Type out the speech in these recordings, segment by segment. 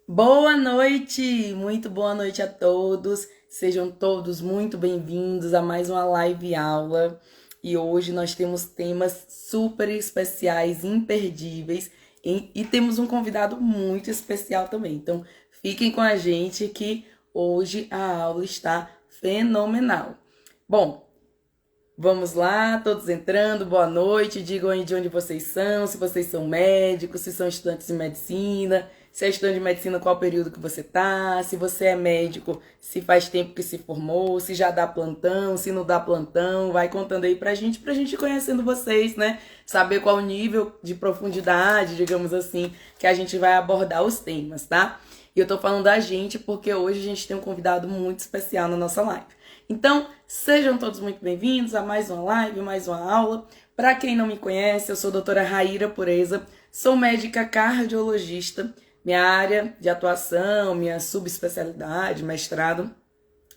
Boa noite, muito boa noite a todos. Sejam todos muito bem-vindos a mais uma live aula. E hoje nós temos temas super especiais, imperdíveis, e temos um convidado muito especial também. Então, fiquem com a gente que hoje a aula está fenomenal. Bom, vamos lá, todos entrando, boa noite. Digam aí de onde vocês são, se vocês são médicos, se são estudantes de medicina, se é estudante de medicina, qual período que você tá, se você é médico, se faz tempo que se formou, se já dá plantão, se não dá plantão, vai contando aí pra gente ir conhecendo vocês, né? Saber qual o nível de profundidade, digamos assim, que a gente vai abordar os temas, tá? E eu tô falando da gente porque hoje a gente tem um convidado muito especial na nossa live. Então, sejam todos muito bem-vindos a mais uma live, mais uma aula. Para quem não me conhece, eu sou a doutora Raíra Pureza, sou médica cardiologista. Minha área de atuação, minha subespecialidade, mestrado,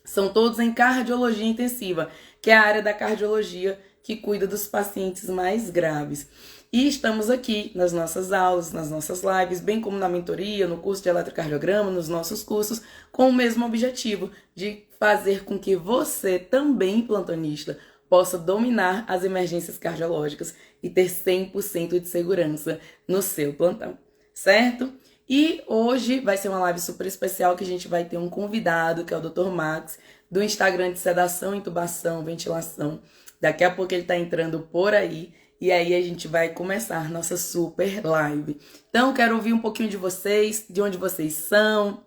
são todos em cardiologia intensiva, que é a área da cardiologia que cuida dos pacientes mais graves. E estamos aqui nas nossas aulas, nas nossas lives, bem como na mentoria, no curso de eletrocardiograma, nos nossos cursos, com o mesmo objetivo de fazer com que você, também plantonista, possa dominar as emergências cardiológicas e ter 100% de segurança no seu plantão, certo? E hoje vai ser uma live super especial que a gente vai ter um convidado, que é o Dr. Max, do Instagram de sedação, intubação, ventilação. Daqui a pouco ele está entrando por aí. E aí a gente vai começar nossa super live. Então, quero ouvir um pouquinho de vocês, de onde vocês são,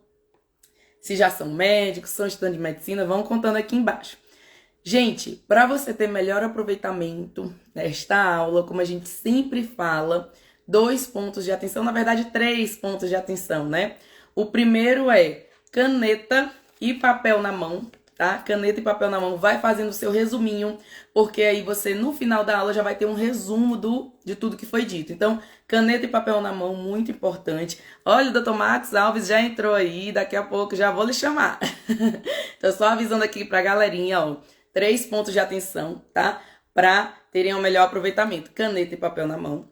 se já são médicos, são estudantes de medicina, vão contando aqui embaixo. Gente, para você ter melhor aproveitamento nesta aula, como a gente sempre fala, 2 pontos de atenção, na verdade 3 pontos de atenção, né? O primeiro é caneta e papel na mão, tá? Caneta e papel na mão, vai fazendo o seu resuminho, porque aí você no final da aula já vai ter um resumo de tudo que foi dito. Então, caneta e papel na mão, muito importante. Olha, o Dr. Max Alves já entrou aí, daqui a pouco já vou lhe chamar. Então, só avisando aqui pra galerinha, ó. 3 pontos de atenção, tá? Para terem um melhor aproveitamento. Caneta e papel na mão.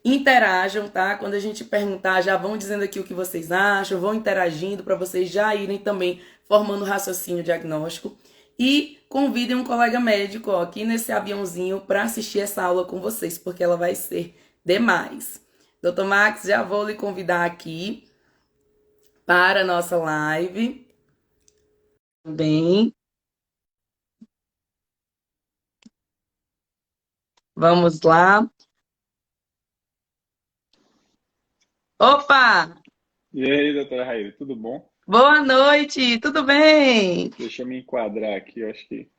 Interajam, tá? Quando a gente perguntar, já vão dizendo aqui o que vocês acham, vão interagindo para vocês já irem também formando raciocínio diagnóstico. E convidem um colega médico ó, aqui nesse aviãozinho para assistir essa aula com vocês, porque ela vai ser demais. Doutor Max, já vou lhe convidar aqui para a nossa live. Bem, vamos lá. Opa! E aí, doutora Raíra, tudo bom? Boa noite, tudo bem? Deixa eu me enquadrar aqui, eu acho que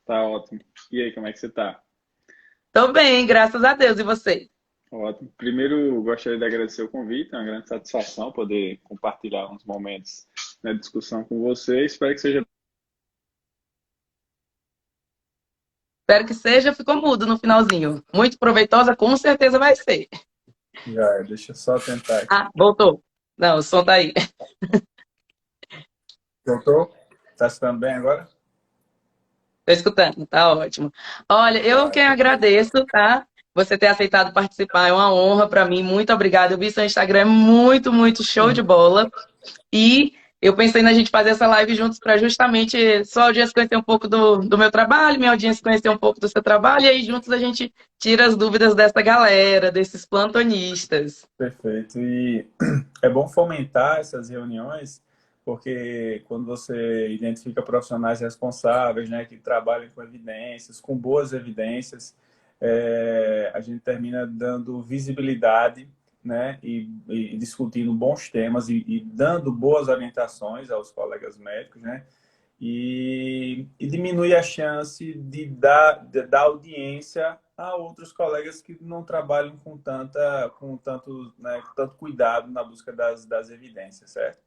tá ótimo. E aí, como é que você tá? Tô bem, graças a Deus. E você? Ótimo. Primeiro, gostaria de agradecer o convite, é uma grande satisfação poder compartilhar uns momentos na discussão com você. Espero que seja. Espero que seja. Ficou mudo no finalzinho. Muito proveitosa, com certeza vai ser. Já, deixa eu só tentar aqui. Ah, voltou. Não, o som tá aí. Voltou? Tá escutando bem agora? Tô escutando, tá ótimo. Olha, eu Tá, quem agradeço, tá? Você ter aceitado participar, é uma honra para mim. Muito obrigada. Eu vi seu Instagram, é muito, muito show de bola. E eu pensei na gente fazer essa live juntos para justamente sua audiência conhecer um pouco do meu trabalho, minha audiência conhecer um pouco do seu trabalho, e aí juntos a gente tira as dúvidas dessa galera, desses plantonistas. perfeito. E é bom fomentar essas reuniões, porque quando você identifica profissionais responsáveis, né, que trabalham com evidências, com boas evidências, a gente termina dando visibilidade, né, e discutindo bons temas e dando boas orientações aos colegas médicos, né, e diminui a chance de dar audiência a outros colegas que não trabalham com tanto, né, com tanto cuidado na busca das evidências, certo?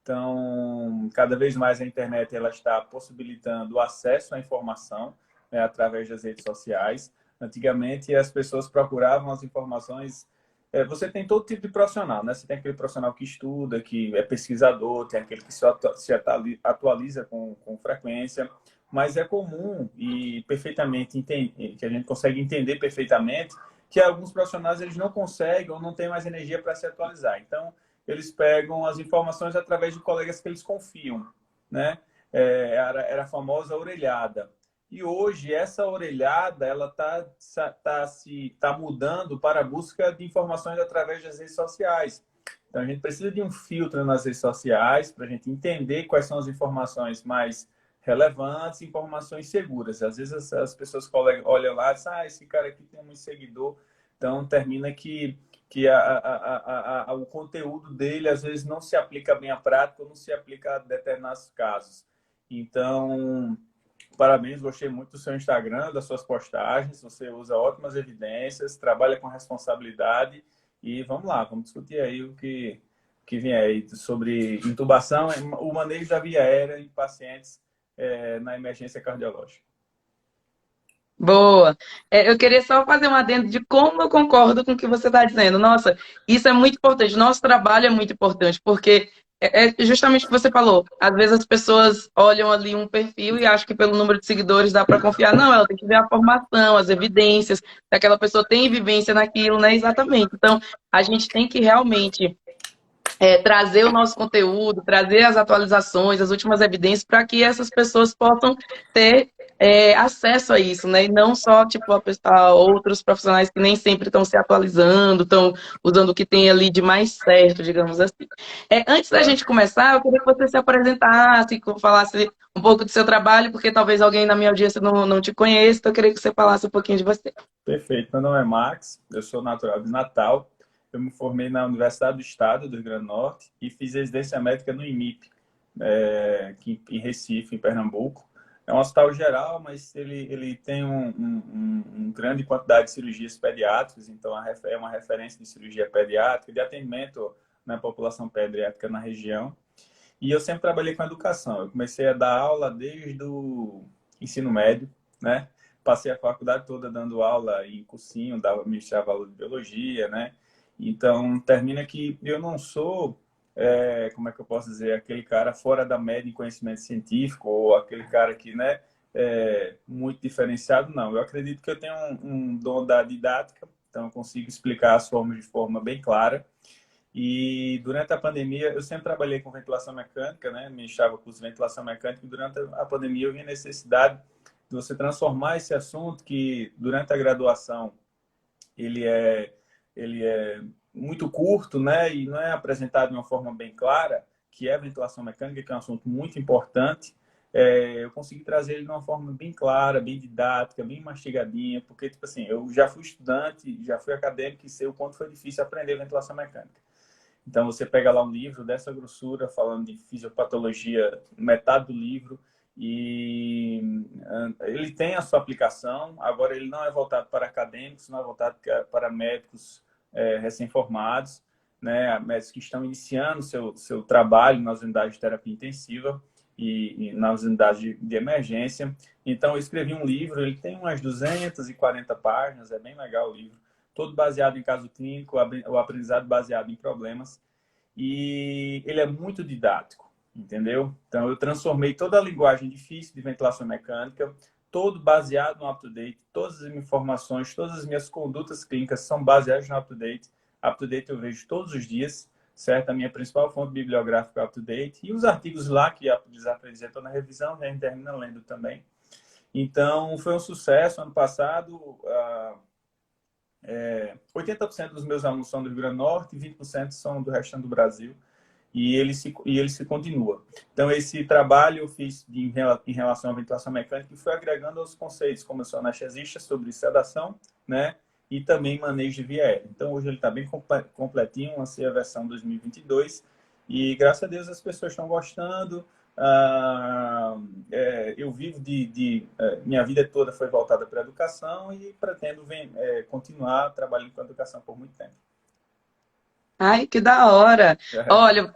Então, cada vez mais a internet ela está possibilitando o acesso à informação, né, através das redes sociais. Antigamente, as pessoas procuravam as informações. Você tem todo tipo de profissional, né? Você tem aquele profissional que estuda, que é pesquisador, tem aquele que se atualiza com frequência, mas é comum e perfeitamente que a gente consegue entender perfeitamente que alguns profissionais eles não conseguem ou não têm mais energia para se atualizar. Então, eles pegam as informações através de colegas que eles confiam, né? Era a famosa orelhada. E hoje essa orelhada ela tá mudando para a busca de informações através das redes sociais. Então a gente precisa de um filtro nas redes sociais para a gente entender quais são as informações mais relevantes, informações seguras. Às vezes as pessoas olham lá e dizem, esse cara aqui tem muito seguidor, então termina que o conteúdo dele às vezes não se aplica bem à prática ou não se aplica a determinados casos. Então, parabéns, gostei muito do seu Instagram, das suas postagens, você usa ótimas evidências, trabalha com responsabilidade e vamos lá, vamos discutir aí o que vem aí sobre intubação, o manejo da via aérea em pacientes na emergência cardiológica. Boa. Eu queria só fazer um adendo de como eu concordo com o que você está dizendo. Nossa, isso é muito importante. Nosso trabalho é muito importante, porque é justamente o que você falou. Às vezes as pessoas olham ali um perfil e acham que pelo número de seguidores dá para confiar. Não, ela tem que ver a formação, as evidências, se aquela pessoa tem vivência naquilo, né? Exatamente. Então, a gente tem que realmente trazer o nosso conteúdo, trazer as atualizações, as últimas evidências, para que essas pessoas possam ter acesso a isso, né? E não só, tipo, a outros profissionais que nem sempre estão se atualizando, estão usando o que tem ali de mais certo, digamos assim. Antes da gente começar, eu queria que você se apresentasse, que falasse um pouco do seu trabalho, porque talvez alguém na minha audiência não te conheça, então eu queria que você falasse um pouquinho de você. Perfeito. Meu nome é Max, eu sou natural de Natal. Eu me formei na Universidade do Estado do Rio Grande do Norte e fiz residência médica no IMIP, em Recife, em Pernambuco. É um hospital geral, mas ele tem uma grande quantidade de cirurgias pediátricas, então é uma referência de cirurgia pediátrica, de atendimento na população pediátrica na região. E eu sempre trabalhei com educação. Eu comecei a dar aula desde o ensino médio, né? Passei a faculdade toda dando aula em cursinho, ministrava aula de biologia, né? Então, termina que eu não sou, como é que eu posso dizer, aquele cara fora da média em conhecimento científico ou aquele cara que, né, muito diferenciado, não. Eu acredito que eu tenho um dom da didática, então eu consigo explicar as formas de forma bem clara. E durante a pandemia, eu sempre trabalhei com ventilação mecânica, né? Ministrava curso de ventilação mecânica e durante a pandemia eu vi a necessidade de você transformar esse assunto que durante a graduação ele é muito curto, né? E não é apresentado de uma forma bem clara, que é a ventilação mecânica, que é um assunto muito importante. Eu consegui trazer ele de uma forma bem clara, bem didática, bem mastigadinha, porque, tipo assim, eu já fui estudante, já fui acadêmico e sei o quanto foi difícil aprender ventilação mecânica. Então, você pega lá um livro dessa grossura, falando de fisiopatologia, metade do livro, e ele tem a sua aplicação. Agora, ele não é voltado para acadêmicos, não é voltado para médicos recém-formados, né? Médicos que estão iniciando seu trabalho nas unidades de terapia intensiva e nas unidades de emergência. Então, eu escrevi um livro, ele tem umas 240 páginas, é bem legal o livro, todo baseado em caso clínico, o aprendizado baseado em problemas, e ele é muito didático, entendeu? Então, eu transformei toda a linguagem difícil de ventilação mecânica, todo baseado no UpToDate, todas as informações, todas as minhas condutas clínicas são baseadas no UpToDate. UpToDate eu vejo todos os dias, certo? A minha principal fonte bibliográfica é UpToDate, e os artigos lá que apresentou na revisão, a gente termina lendo também. Então, foi um sucesso. Ano passado, 80% dos meus alunos são do Rio Grande do Norte e 20% são do restante do Brasil. E ele se continua. Então, esse trabalho eu fiz em relação à ventilação mecânica e fui agregando aos conceitos, como eu sou anestesista, sobre sedação, né? E também manejo de via aérea. Então, hoje ele está bem completinho, lancei a versão 2022 e, graças a Deus, as pessoas estão gostando. Eu vivo minha vida toda foi voltada para a educação e pretendo continuar trabalhando com a educação por muito tempo. Ai, que da hora! Olha,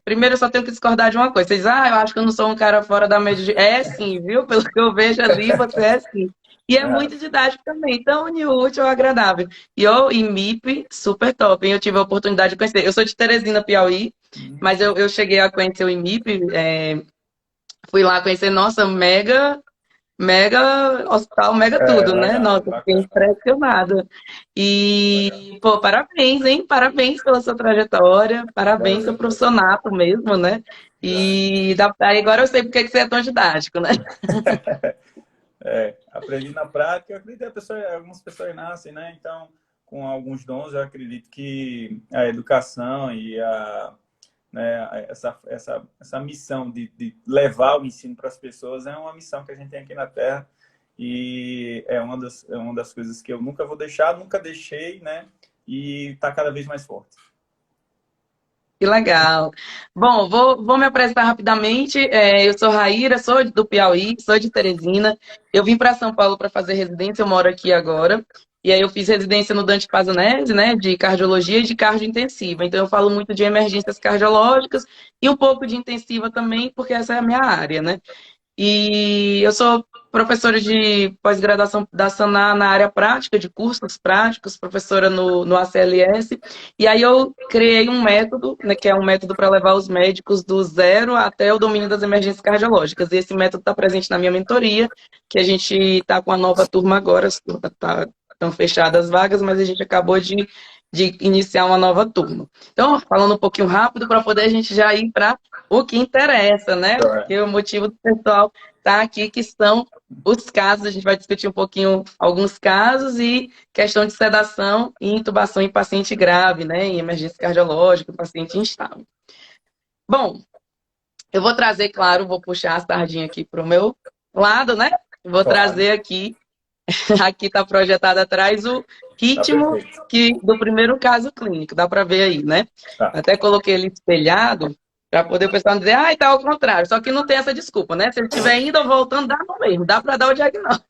primeiro eu só tenho que discordar de uma coisa. Vocês, eu acho que eu não sou um cara fora da média de... É sim, viu? Pelo que eu vejo ali, você é sim. E é muito didático também, então une o útil ao agradável. E o IMIP, super top, hein? Eu tive a oportunidade de conhecer. Eu sou de Teresina, Piauí, mas eu cheguei a conhecer o IMIP, fui lá conhecer, nossa, mega mega hospital, mega tudo, né? Legal, Nossa, fiquei bacana, impressionada. legal. E, pô, parabéns, hein? Parabéns pela sua trajetória, parabéns pelo Valeu, valeu. profissionato mesmo, né? E aí agora eu sei porque que você é tão didático, né? Aprendi na prática. Eu acredito que algumas pessoas nascem, né? Então, com alguns dons, eu acredito que a educação e essa missão de levar o ensino para as pessoas é uma missão que a gente tem aqui na Terra e é uma das coisas que eu nunca vou deixar, nunca deixei, né? E está cada vez mais forte. Que legal. Bom, vou me apresentar rapidamente. Eu sou Raíra, sou do Piauí, sou de Teresina. Eu vim para São Paulo para fazer residência, eu moro aqui agora. E aí eu fiz residência no Dante Pazanese, né, de cardiologia e de cardio intensiva. Então eu falo muito de emergências cardiológicas e um pouco de intensiva também, porque essa é a minha área, né? E eu sou professora de pós-graduação da Sanar na área prática, de cursos práticos, professora no ACLS. E aí eu criei um método, né, que é um método para levar os médicos do zero até o domínio das emergências cardiológicas. E esse método está presente na minha mentoria, que a gente está com a nova turma agora, estão fechadas as vagas, mas a gente acabou de iniciar uma nova turma. Então, falando um pouquinho rápido, para poder a gente já ir para o que interessa, né? Então, Porque o motivo do pessoal estar aqui, que são os casos, a gente vai discutir um pouquinho alguns casos e questão de sedação e intubação em paciente grave, né? Em emergência cardiológica, paciente instável. Bom, eu vou trazer, claro, vou puxar a sardinha aqui para o meu lado, né? Vou claro, trazer aqui, aqui está projetado atrás o tá ritmo perfeito. do primeiro caso clínico, dá para ver aí, né? Tá. Até coloquei ele espelhado para poder o pessoal não dizer, ah, tá ao contrário. Só que não tem essa desculpa, né? Se ele estiver indo ou voltando, dá no mesmo, dá para dar o diagnóstico.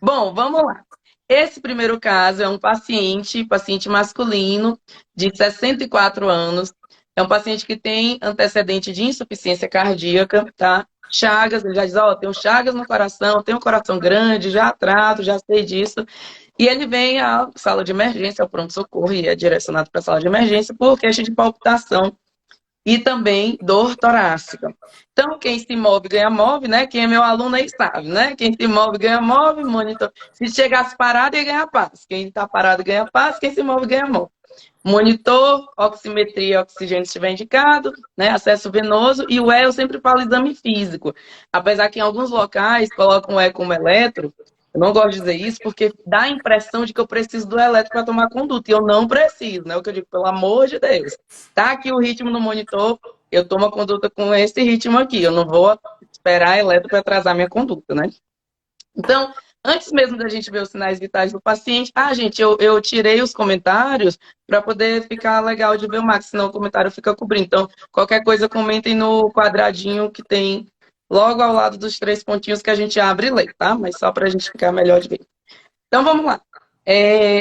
Bom, vamos lá. Esse primeiro caso é um paciente masculino de 64 anos. É um paciente que tem antecedente de insuficiência cardíaca, tá? Chagas, ele já diz, ó, tenho chagas no coração, tenho um coração grande, já trato, já sei disso. E ele vem à sala de emergência, ao pronto-socorro, e é direcionado para a sala de emergência por queixa de palpitação e também dor torácica. Então, quem se move ganha move, né? Quem é meu aluno aí sabe, né? Quem se move ganha move, monitor. Se chegasse parado, ia ganhar paz. Quem está parado ganha paz, quem se move ganha move. Monitor, oximetria, oxigênio se estiver indicado, né? Acesso venoso e o E eu sempre falo exame físico. Apesar que em alguns locais colocam o E como eletro, eu não gosto de dizer isso porque dá a impressão de que eu preciso do eletro para tomar conduta. E eu não preciso, né? O que eu digo, pelo amor de Deus. Tá aqui o ritmo no monitor, eu tomo a conduta com esse ritmo aqui. Eu não vou esperar eletro para atrasar minha conduta, né? Então, antes mesmo da gente ver os sinais vitais do paciente, gente, eu tirei os comentários para poder ficar legal de ver o Max, senão o comentário fica cobrindo. Então, qualquer coisa, comentem no quadradinho que tem logo ao lado dos 3 pontinhos que a gente abre e lê, tá? Mas só para a gente ficar melhor de ver. Então, vamos lá.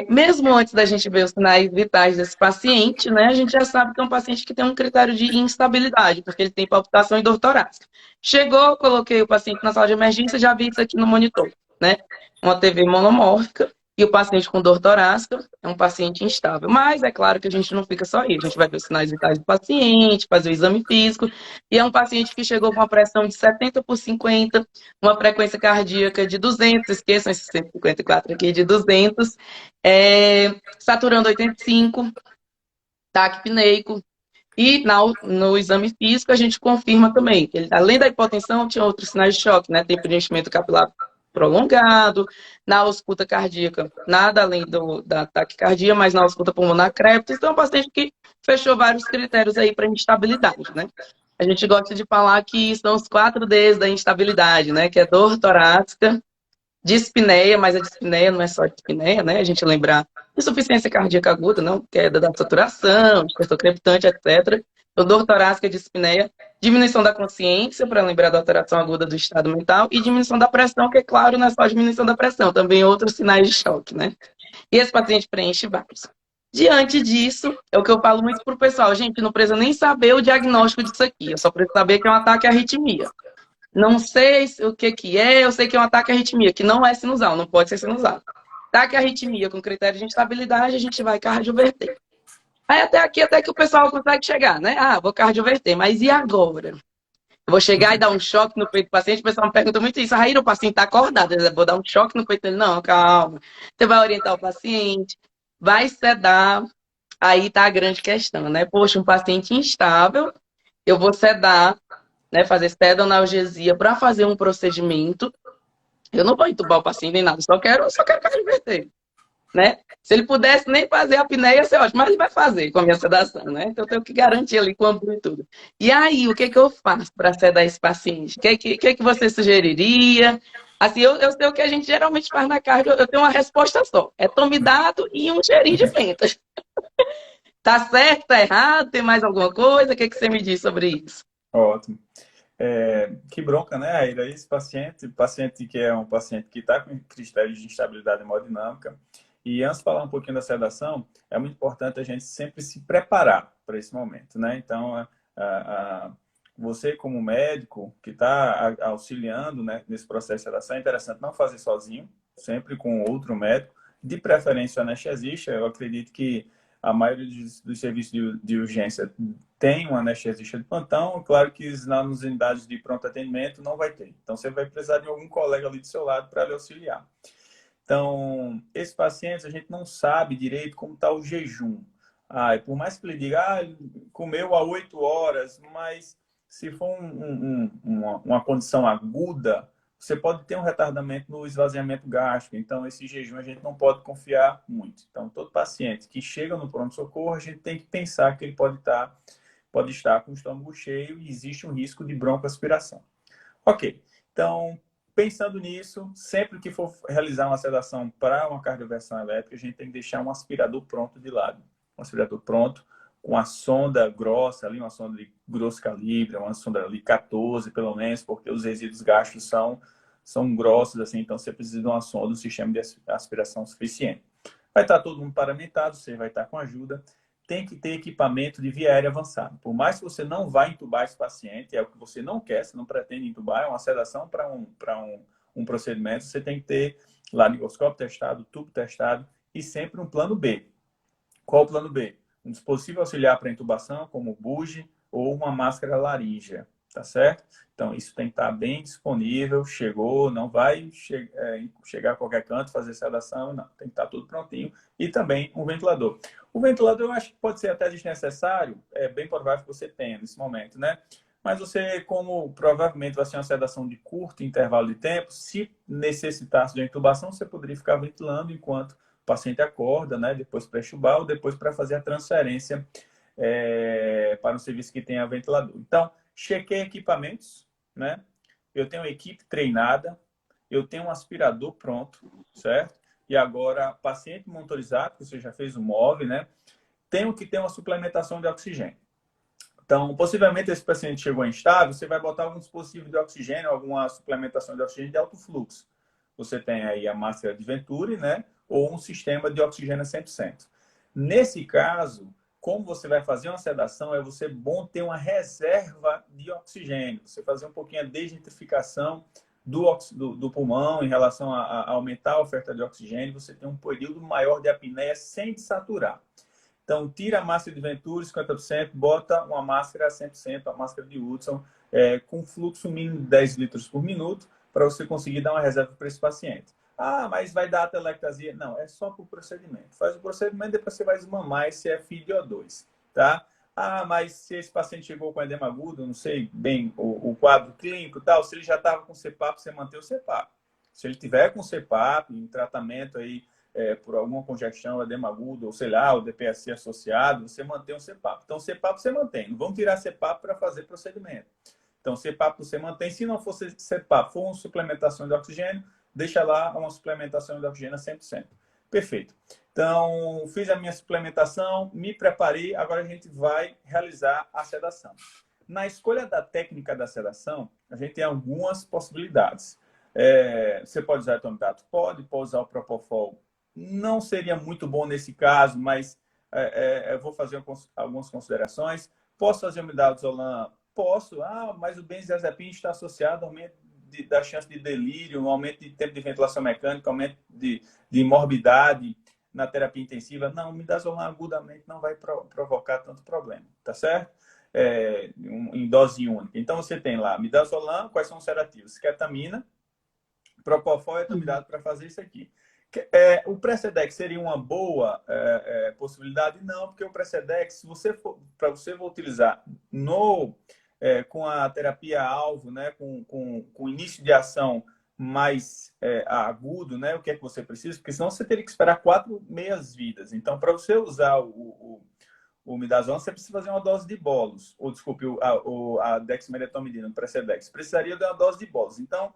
Mesmo antes da gente ver os sinais vitais desse paciente, né, a gente já sabe que é um paciente que tem um critério de instabilidade, porque ele tem palpitação e dor torácica. Chegou, coloquei o paciente na sala de emergência, já vi isso aqui no monitor, né? Uma TV monomórfica e o paciente com dor torácica é um paciente instável. Mas é claro que a gente não fica só aí, a gente vai ver os sinais vitais do paciente, fazer o exame físico, e é um paciente que chegou com uma pressão de 70 por 50, uma frequência cardíaca de 200, esqueçam esses 154 aqui, de 200, saturando 85, taquipneico, e no exame físico a gente confirma também que ele, além da hipotensão, tinha outros sinais de choque, né? Tem preenchimento capilar prolongado, na ausculta cardíaca, nada além da taquicardia, mas na ausculta pulmonar crepita. Então, é um paciente que fechou vários critérios aí para instabilidade, né? A gente gosta de falar que são os 4 Ds da instabilidade, né? Que é dor torácica, dispneia, mas a dispneia não é só dispneia, né? A gente lembrar insuficiência cardíaca aguda, não, queda da saturação, dispersão crepitante, etc. Então, dor torácica, dispneia, diminuição da consciência, para lembrar da alteração aguda do estado mental, e diminuição da pressão, que é claro, não é só diminuição da pressão, também outros sinais de choque, né? E esse paciente preenche vários. Diante disso, é o que eu falo muito para o pessoal, gente, não precisa nem saber o diagnóstico disso aqui, eu só preciso saber que é um ataque à arritmia. Não sei o que é, eu sei que é um ataque à arritmia, que não é sinusal, não pode ser sinusal. Ataque à arritmia com critério de instabilidade, a gente vai cardioverter. Aí até aqui, até que o pessoal consegue chegar, né? Vou cardioverter, mas e agora? Vou chegar e dar um choque no peito do paciente. O pessoal me pergunta muito isso. Raíra, o paciente está acordado. Eu vou dar um choque no peito dele. Não, calma. Você vai orientar o paciente, vai sedar. Aí tá a grande questão, né? Poxa, um paciente instável, eu vou sedar, né? Fazer sedonalgesia para fazer um procedimento. Eu não vou entubar o paciente nem nada, só quero cardioverter, né? Se ele pudesse nem fazer a apneia, ia ser ótimo, mas ele vai fazer com a minha sedação, né? Então eu tenho que garantir ali com amplo e tudo. E aí, o que que eu faço para sedar esse paciente? O que que você sugeriria? Assim, eu sei o que a gente geralmente faz na cardio, eu tenho uma resposta só. É tome dado e um cheirinho de menta. Tá certo, tá errado? Tem mais alguma coisa? O que que você me diz sobre isso? Ótimo. Que bronca, né, Aira? Esse paciente que é um paciente que está com critérios de instabilidade hemodinâmica. E antes de falar um pouquinho da sedação, é muito importante a gente sempre se preparar para esse momento, né? Então, você como médico que está auxiliando, né, nesse processo de sedação, é interessante não fazer sozinho, sempre com outro médico, de preferência o anestesista. Eu acredito que a maioria dos serviços de urgência tem um anestesista de plantão, claro que nas unidades de pronto atendimento não vai ter. Então, você vai precisar de algum colega ali do seu lado para lhe auxiliar. Então, esses pacientes, a gente não sabe direito como está o jejum. Por mais que ele diga, ele comeu há 8 horas, mas se for uma condição aguda, você pode ter um retardamento no esvaziamento gástrico. Então, esse jejum a gente não pode confiar muito. Então, todo paciente que chega no pronto-socorro, a gente tem que pensar que ele pode estar com o estômago cheio e existe um risco de broncoaspiração. Ok, então, pensando nisso, sempre que for realizar uma sedação para uma cardioversão elétrica, a gente tem que deixar um aspirador pronto de lado. Um aspirador pronto, com a sonda grossa ali, uma sonda de grosso calibre, uma sonda ali 14 pelo menos, porque os resíduos gástricos são grossos, assim, então você precisa de uma sonda, um sistema de aspiração suficiente. Vai estar todo mundo paramentado, você vai estar com ajuda. Tem que ter equipamento de via aérea avançado. Por mais que você não vá entubar esse paciente, é o que você não quer, você não pretende entubar, é uma sedação para um procedimento, você tem que ter laringoscópio testado, tubo testado e sempre um plano B. Qual o plano B? Um dispositivo auxiliar para intubação, como o bugie ou uma máscara laríngea, tá certo? Então, isso tem que estar bem disponível, chegou, não vai chegar a qualquer canto, fazer sedação, não. Tem que estar tudo prontinho. E também um ventilador. O ventilador eu acho que pode ser até desnecessário, é bem provável que você tenha nesse momento, né? Mas você, como provavelmente vai ser uma sedação de curto intervalo de tempo, se necessitasse de intubação, você poderia ficar ventilando enquanto o paciente acorda, né? Depois pré-tubar ou depois para fazer a transferência para um serviço que tenha ventilador. Então, chequei equipamentos, né? Eu tenho uma equipe treinada, eu tenho um aspirador pronto, certo? E agora, paciente monitorizado, que você já fez o MOV, né? Tenho que ter uma suplementação de oxigênio. Então, possivelmente esse paciente chegou instável, você vai botar algum dispositivo de oxigênio, alguma suplementação de oxigênio de alto fluxo. Você tem aí a máscara de Venturi, né? Ou um sistema de oxigênio a 100%. Nesse caso, como você vai fazer uma sedação, é você bom ter uma reserva de oxigênio. Você fazer um pouquinho a desnitrificação do pulmão em relação a aumentar a oferta de oxigênio. Você tem um período maior de apneia sem desaturar. Então, tira a máscara de Venturi, 50%, bota uma máscara a 100%, a máscara de Hudson, com fluxo mínimo de 10 litros por minuto, para você conseguir dar uma reserva para esse paciente. Mas vai dar atelectasia? Não, é só para o procedimento. Faz o procedimento, depois você vai desmamar esse FiO2, tá? Mas se esse paciente chegou com edema agudo, não sei bem o quadro clínico e tal, se ele já estava com CPAP, você mantém o CPAP. Se ele tiver com CPAP, em tratamento aí, por alguma congestão, edema agudo, ou sei lá, o DPSC associado, você mantém o CPAP. Então, CPAP você mantém. Não vamos tirar CPAP para fazer procedimento. Então, CPAP você mantém. Se não for CPAP, for uma suplementação de oxigênio, deixa lá uma suplementação de oxigênio a 100%. Perfeito. Então, fiz a minha suplementação, me preparei, agora a gente vai realizar a sedação. Na escolha da técnica da sedação, a gente tem algumas possibilidades. Você pode usar etomidato? Pode usar o Propofol. Não seria muito bom nesse caso, mas eu vou fazer algumas considerações. Posso fazer o midazolam? Posso. Mas o benzodiazepina está associado ao aumento da chance de delírio, um aumento de tempo de ventilação mecânica, aumento de morbidade na terapia intensiva. Não, o midazolam agudamente não vai provocar tanto problema, tá certo? em dose única. Então, você tem lá midazolam, quais são os sedativos? Ketamina, propofol e etomidato para fazer isso aqui. O Precedex seria uma boa possibilidade? Não, porque o Precedex, se você for, para você for utilizar com a terapia-alvo, né, com início de ação mais agudo, né, o que é que você precisa? Porque senão você teria que esperar 4 meias-vidas. Então, para você usar o midazolam, você precisa fazer uma dose de bolos. Ou, desculpe, a dexmedetomidina, o Precedex. Precisaria de uma dose de bolos. Então,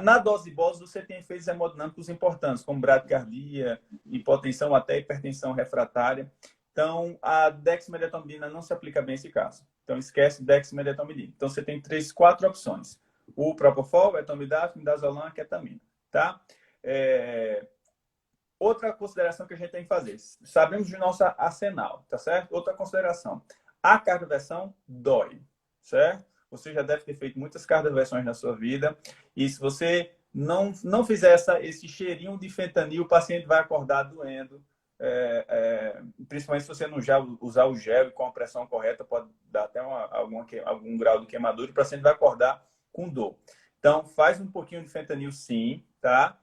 na dose de bolos, você tem efeitos hemodinâmicos importantes, como bradicardia, hipotensão, até hipertensão refratária. Então, a dexmedetomidina não se aplica bem nesse caso. Então, esquece dexmedetomidina. Então, você tem 4 opções. O propofol, etomidato, midazolam, ketamina. Tá? Outra consideração que a gente tem que fazer. Sabemos de nosso arsenal, tá certo? Outra consideração. A cardioversão dói, certo? Você já deve ter feito muitas cardioversões na sua vida. E se você não fizer esse cheirinho de fentanil, o paciente vai acordar doendo. Principalmente se você não já usar o gel e com a pressão correta, pode dar até algum grau de queimadura. O paciente vai acordar com dor. Então, faz um pouquinho de fentanil sim, tá?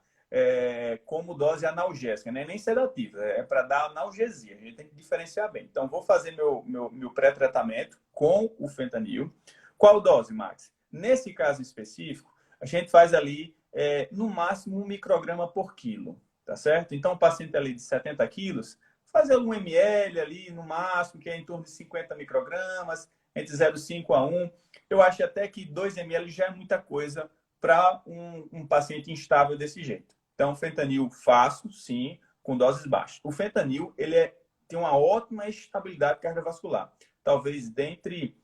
Como dose analgésica, né? Nem sedativa, é para dar analgesia. A gente tem que diferenciar bem. Então, vou fazer meu pré-tratamento com o fentanil. Qual dose, Max? Nesse caso específico, a gente faz ali, no máximo, 1 micrograma por quilo, tá certo? Então, o paciente ali de 70 quilos, fazer 1 ml ali, no máximo, que é em torno de 50 microgramas, entre 0,5 a 1. Eu acho até que 2 ml já é muita coisa para um paciente instável desse jeito. Então, fentanil faço, sim, com doses baixas. O fentanil, ele tem uma ótima estabilidade cardiovascular. Talvez dentre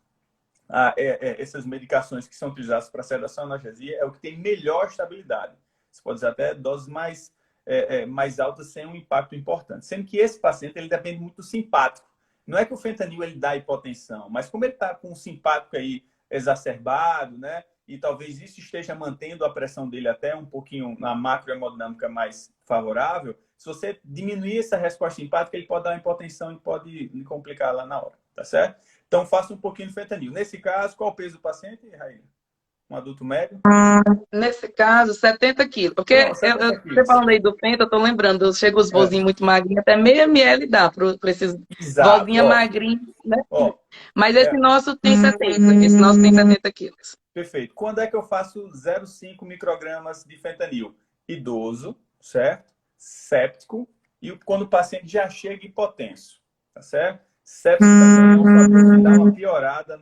essas medicações que são utilizadas para sedação e analgesia, é o que tem melhor estabilidade. Você pode usar até doses mais altas sem um impacto importante. Sendo que esse paciente, ele depende muito do simpático. Não é que o fentanil ele dá hipotensão, mas como ele está com o simpático aí exacerbado, né? E talvez isso esteja mantendo a pressão dele até um pouquinho na macrohemodinâmica mais favorável, se você diminuir essa resposta simpática, ele pode dar uma hipotensão e pode lhe complicar lá na hora, tá certo? Então, faça um pouquinho de fentanil. Nesse caso, qual o peso do paciente, Raíla? Um adulto médio? Nesse caso, 70 quilos. Porque Pronto, 70 você quilos. falando aí do Fenta, eu tô lembrando, chega os vozinhos muito magrinhos, até meio ml dá para esses Exato. vozinhos magrinhos, né? Ó, Mas esse nosso tem 70. Esse nosso tem 70 quilos. Perfeito. Quando é que eu faço 0,5 microgramas de fentanil? Idoso, certo? Séptico. E quando o paciente já chega hipotenso, tá certo? Séptico também é um fator que dá uma piorada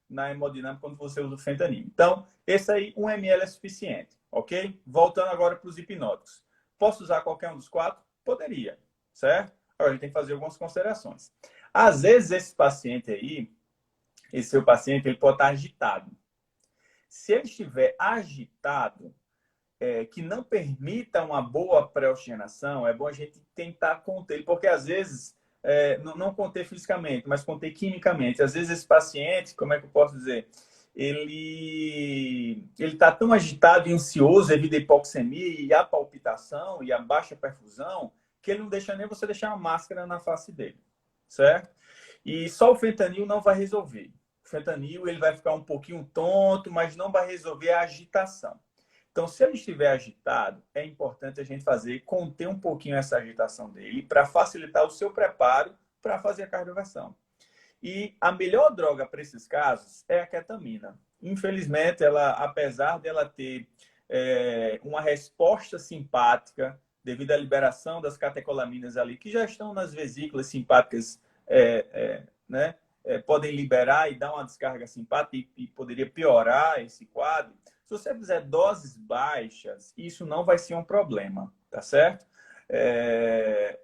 na hemodinâmica quando você usa o fentanil. Então, esse aí, 1 ml é suficiente, ok? Voltando agora para os hipnóticos. Posso usar qualquer um dos 4? Poderia, certo? Agora, a gente tem que fazer algumas considerações. Às vezes, esse paciente aí, esse seu paciente, ele pode estar agitado. Se ele estiver agitado, que não permita uma boa pré-oxigenação, é bom a gente tentar conter, porque às vezes, não conter fisicamente, mas conter quimicamente. Às vezes esse paciente, como é que eu posso dizer? Ele está tão agitado e ansioso devido à hipoxemia e à palpitação e à baixa perfusão, que ele não deixa nem você deixar uma máscara na face dele, certo? E só o fentanil não vai resolver. O fentanil ele vai ficar um pouquinho tonto, mas não vai resolver a agitação. Então, se ele estiver agitado, é importante a gente conter um pouquinho essa agitação dele para facilitar o seu preparo para fazer a cardioversão. E a melhor droga para esses casos é a ketamina. Infelizmente, apesar dela ter uma resposta simpática devido à liberação das catecolaminas ali, que já estão nas vesículas simpáticas, né? Podem liberar e dar uma descarga simpática e poderia piorar esse quadro. Se você fizer doses baixas, isso não vai ser um problema, tá certo?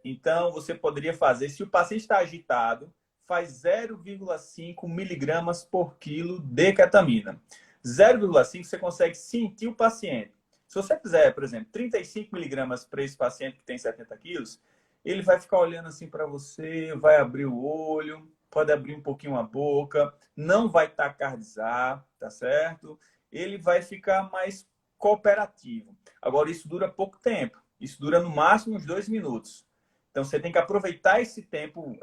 Então, você poderia fazer, se o paciente está agitado, faz 0,5 miligramas por quilo de ketamina. 0,5 você consegue sentir o paciente. Se você fizer, por exemplo, 35 miligramas para esse paciente que tem 70 quilos, ele vai ficar olhando assim para você, vai abrir o olho, pode abrir um pouquinho a boca, não vai tacardizar, tá certo? Ele vai ficar mais cooperativo. Agora, isso dura pouco tempo. Isso dura no máximo uns 2 minutos. Então, você tem que aproveitar esse tempo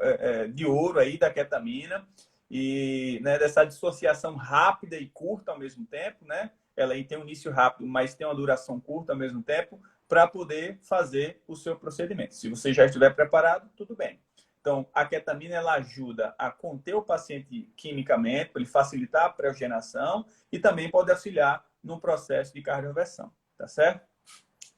de ouro aí da ketamina e né, dessa dissociação rápida e curta ao mesmo tempo, né? Ela aí tem um início rápido, mas tem uma duração curta ao mesmo tempo, para poder fazer o seu procedimento. Se você já estiver preparado, tudo bem. Então, a ketamina ela ajuda a conter o paciente quimicamente, para ele facilitar a pré-oxigenação e também pode auxiliar no processo de cardioversão, tá certo?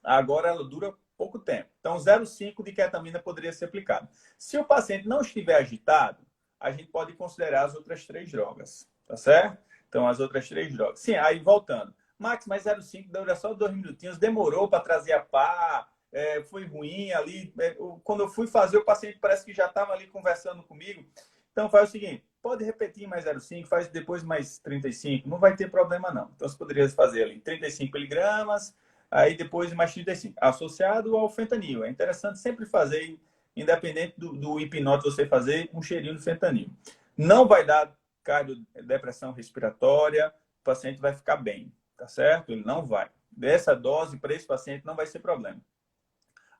Agora ela dura pouco tempo. Então, 0,5 de ketamina poderia ser aplicado. Se o paciente não estiver agitado, a gente pode considerar as outras 3 drogas, tá certo? Então, as outras 3 drogas. Sim, aí voltando. Max, mas 0,5 dura só 2 minutinhos, demorou para trazer a pá, foi ruim ali. Quando eu fui fazer, o paciente parece que já estava ali conversando comigo. Então, faz o seguinte, pode repetir mais 0,5, faz depois mais 35, não vai ter problema não. Então, você poderia fazer ali 35 miligramas, aí depois mais 35, associado ao fentanil. É interessante sempre fazer, independente do hipnose você fazer, um cheirinho de fentanil. Não vai dar cardiodepressão respiratória, o paciente vai ficar bem, tá certo? Ele não vai. Dessa dose para esse paciente não vai ser problema.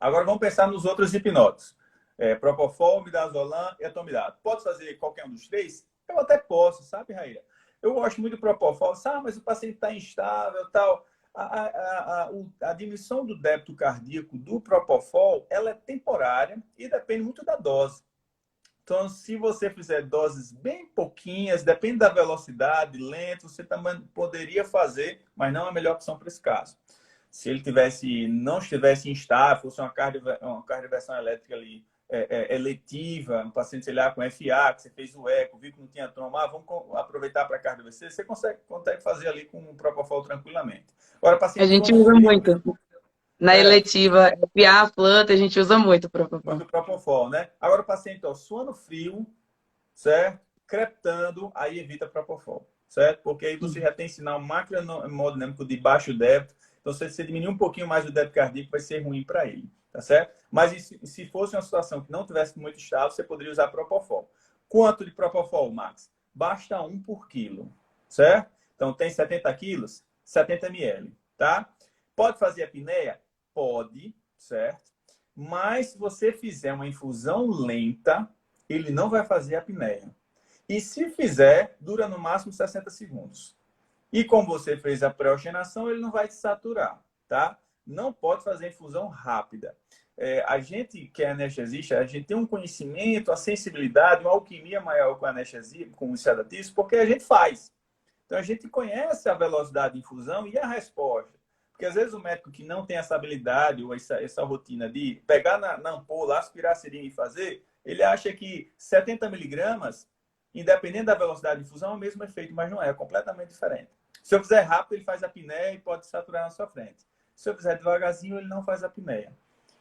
Agora vamos pensar nos outros hipnóticos. Propofol, midazolam e atomidato. Posso fazer qualquer um dos 3? Eu até posso, sabe, Raíra? Eu gosto muito do propofol, sabe, mas o paciente está instável e tal. A diminuição do débito cardíaco do propofol, ela é temporária e depende muito da dose. Então, se você fizer doses bem pouquinhas, depende da velocidade, lento, você também poderia fazer, mas não é a melhor opção para esse caso. Se ele não estivesse instável, fosse uma cardioversão elétrica ali, eletiva, um paciente, sei lá, com FA, que você fez o eco, viu que não tinha trauma, vamos aproveitar para cardio-VC, você consegue fazer ali com o propofol tranquilamente. Agora, A paciente gente sono usa frio, muito. Na é, eletiva, FA, planta, a gente usa muito propofol. muito propofol, né? Agora, o paciente, ó, suando frio, certo? Creptando, aí evita propofol, certo? Porque aí você já tem sinal macrohemodinâmico de baixo débito, então se você diminuir um pouquinho mais o débito cardíaco, vai ser ruim para ele, tá certo? Mas se fosse uma situação que não tivesse muito estável, você poderia usar propofol. Quanto de propofol, Max? Basta 1 por quilo, certo? Então tem 70 quilos, 70 ml, tá? Pode fazer apneia? Pode, certo? Mas se você fizer uma infusão lenta, ele não vai fazer apneia. E se fizer, dura no máximo 60 segundos. E como você fez a pré-oxigenação, ele não vai te saturar, tá? Não pode fazer infusão rápida. A gente que é anestesista, a gente tem um conhecimento, a sensibilidade, uma alquimia maior com a anestesia, com os sedativos, porque a gente faz. Então a gente conhece a velocidade de infusão e a resposta. Porque às vezes o médico que não tem essa habilidade ou essa rotina de pegar na ampola, aspirar a seringa e fazer, ele acha que 70 miligramas, independente da velocidade de infusão, é o mesmo efeito, mas não é, é completamente diferente. Se eu fizer rápido, ele faz a apneia e pode saturar na sua frente. Se eu fizer devagarzinho, ele não faz a apneia.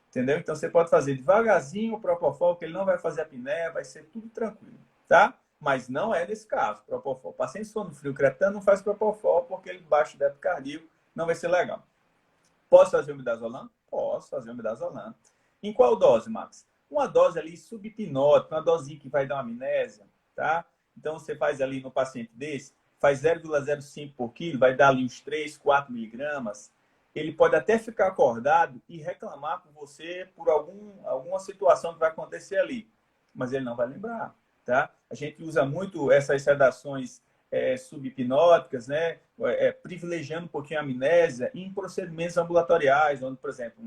Entendeu? Então você pode fazer devagarzinho o propofol, que ele não vai fazer a apneia, vai ser tudo tranquilo, tá? Mas não é nesse caso, propofol. Paciente sono frio cretano não faz propofol porque ele baixa o débito cardíaco, não vai ser legal. Posso fazer o midazolam? Posso fazer o midazolam. Em qual dose, Max? Uma dose ali subhipnótica, uma dosinha que vai dar uma amnésia, tá? Então você faz ali no paciente desse, faz 0,05 por quilo, vai dar ali uns 3, 4 miligramas. Ele pode até ficar acordado e reclamar com você por alguma situação que vai acontecer ali, mas ele não vai lembrar, tá? A gente usa muito essas sedações subhipnóticas, né? Privilegiando um pouquinho a amnésia em procedimentos ambulatoriais, onde, por exemplo,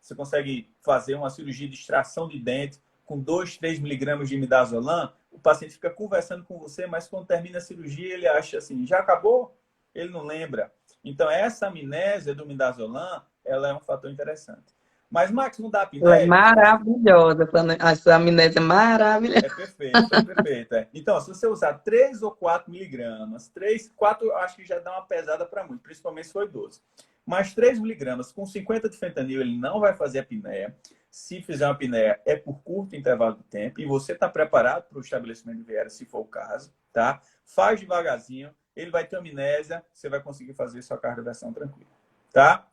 você consegue fazer uma cirurgia de extração de dente com 2, 3 miligramas de midazolam, o paciente fica conversando com você, mas quando termina a cirurgia, ele acha assim, já acabou? Ele não lembra. Então, essa amnésia do midazolam, ela é um fator interessante. Mas, Max, não dá Ela é apneia? maravilhosa, essa amnésia é maravilhosa. É perfeito, é perfeito. Então, se você usar 3 ou 4 miligramas, 3, 4 eu acho que já dá uma pesada para muito, principalmente se for idoso. Mas 3 miligramas com 50 de fentanil, ele não vai fazer apneia. Se fizer uma apneia, é por curto intervalo de tempo e você está preparado para o estabelecimento de viéria, se for o caso, tá? Faz devagarzinho, ele vai ter amnésia, você vai conseguir fazer sua cardioversão tranquila, tá?